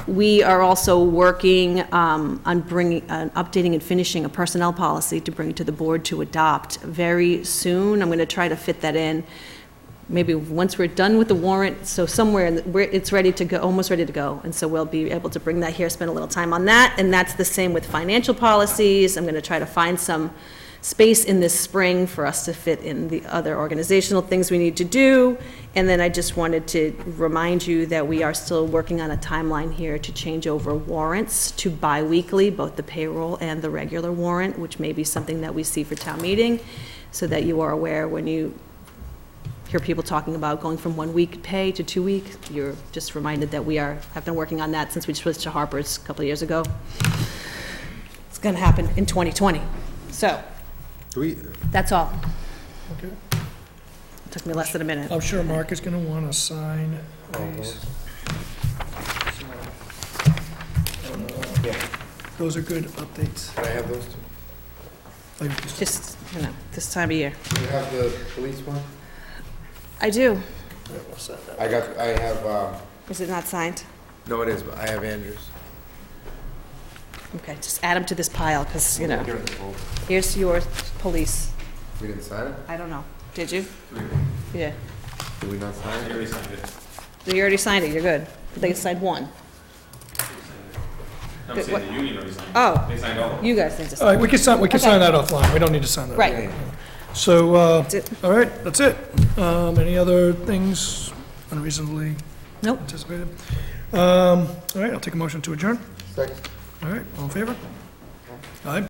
We are also working on updating and finishing a personnel policy to bring to the board to adopt very soon. I'm going to try to fit that in, maybe once we're done with the warrant, so somewhere it's ready to go, almost ready to go. And so we'll be able to bring that here, spend a little time on that. And that's the same with financial policies. I'm going to try to find some space in this spring for us to fit in the other organizational things we need to do. And then I just wanted to remind you that we are still working on a timeline here to change over warrants to bi-weekly, both the payroll and the regular warrant, which may be something that we see for town meeting, so that you are aware when you hear people talking about going from 1 week pay to 2 weeks, you're just reminded that have been working on that since we switched to Harper's a couple of years ago. It's going to happen in 2020. So, that's all.
Okay.
Took me less than a minute.
I'm sure Mark is going to want to sign these. Those are good updates.
Can I have those two?
Just, this time of year.
Do you have the police one?
I do.
I have,
Is it not signed?
no, it is, but I have Andrews.
Okay, just add them to this pile, because,
Give it the vote.
here's your police.
We didn't sign it?
I don't know. Did you? Yeah.
Did we not sign it?
You already signed it, you're good. They signed one.
I'm saying the union already signed it.
Oh.
They signed all of them.
You guys need to
All
sign.
right, we can sign that offline. We don't need to sign that.
Right.
So,
That's it.
all right, that's it. Any other things unreasonably
Nope.
anticipated? All right, I'll take a motion to adjourn.
Second.
All right, all in favor?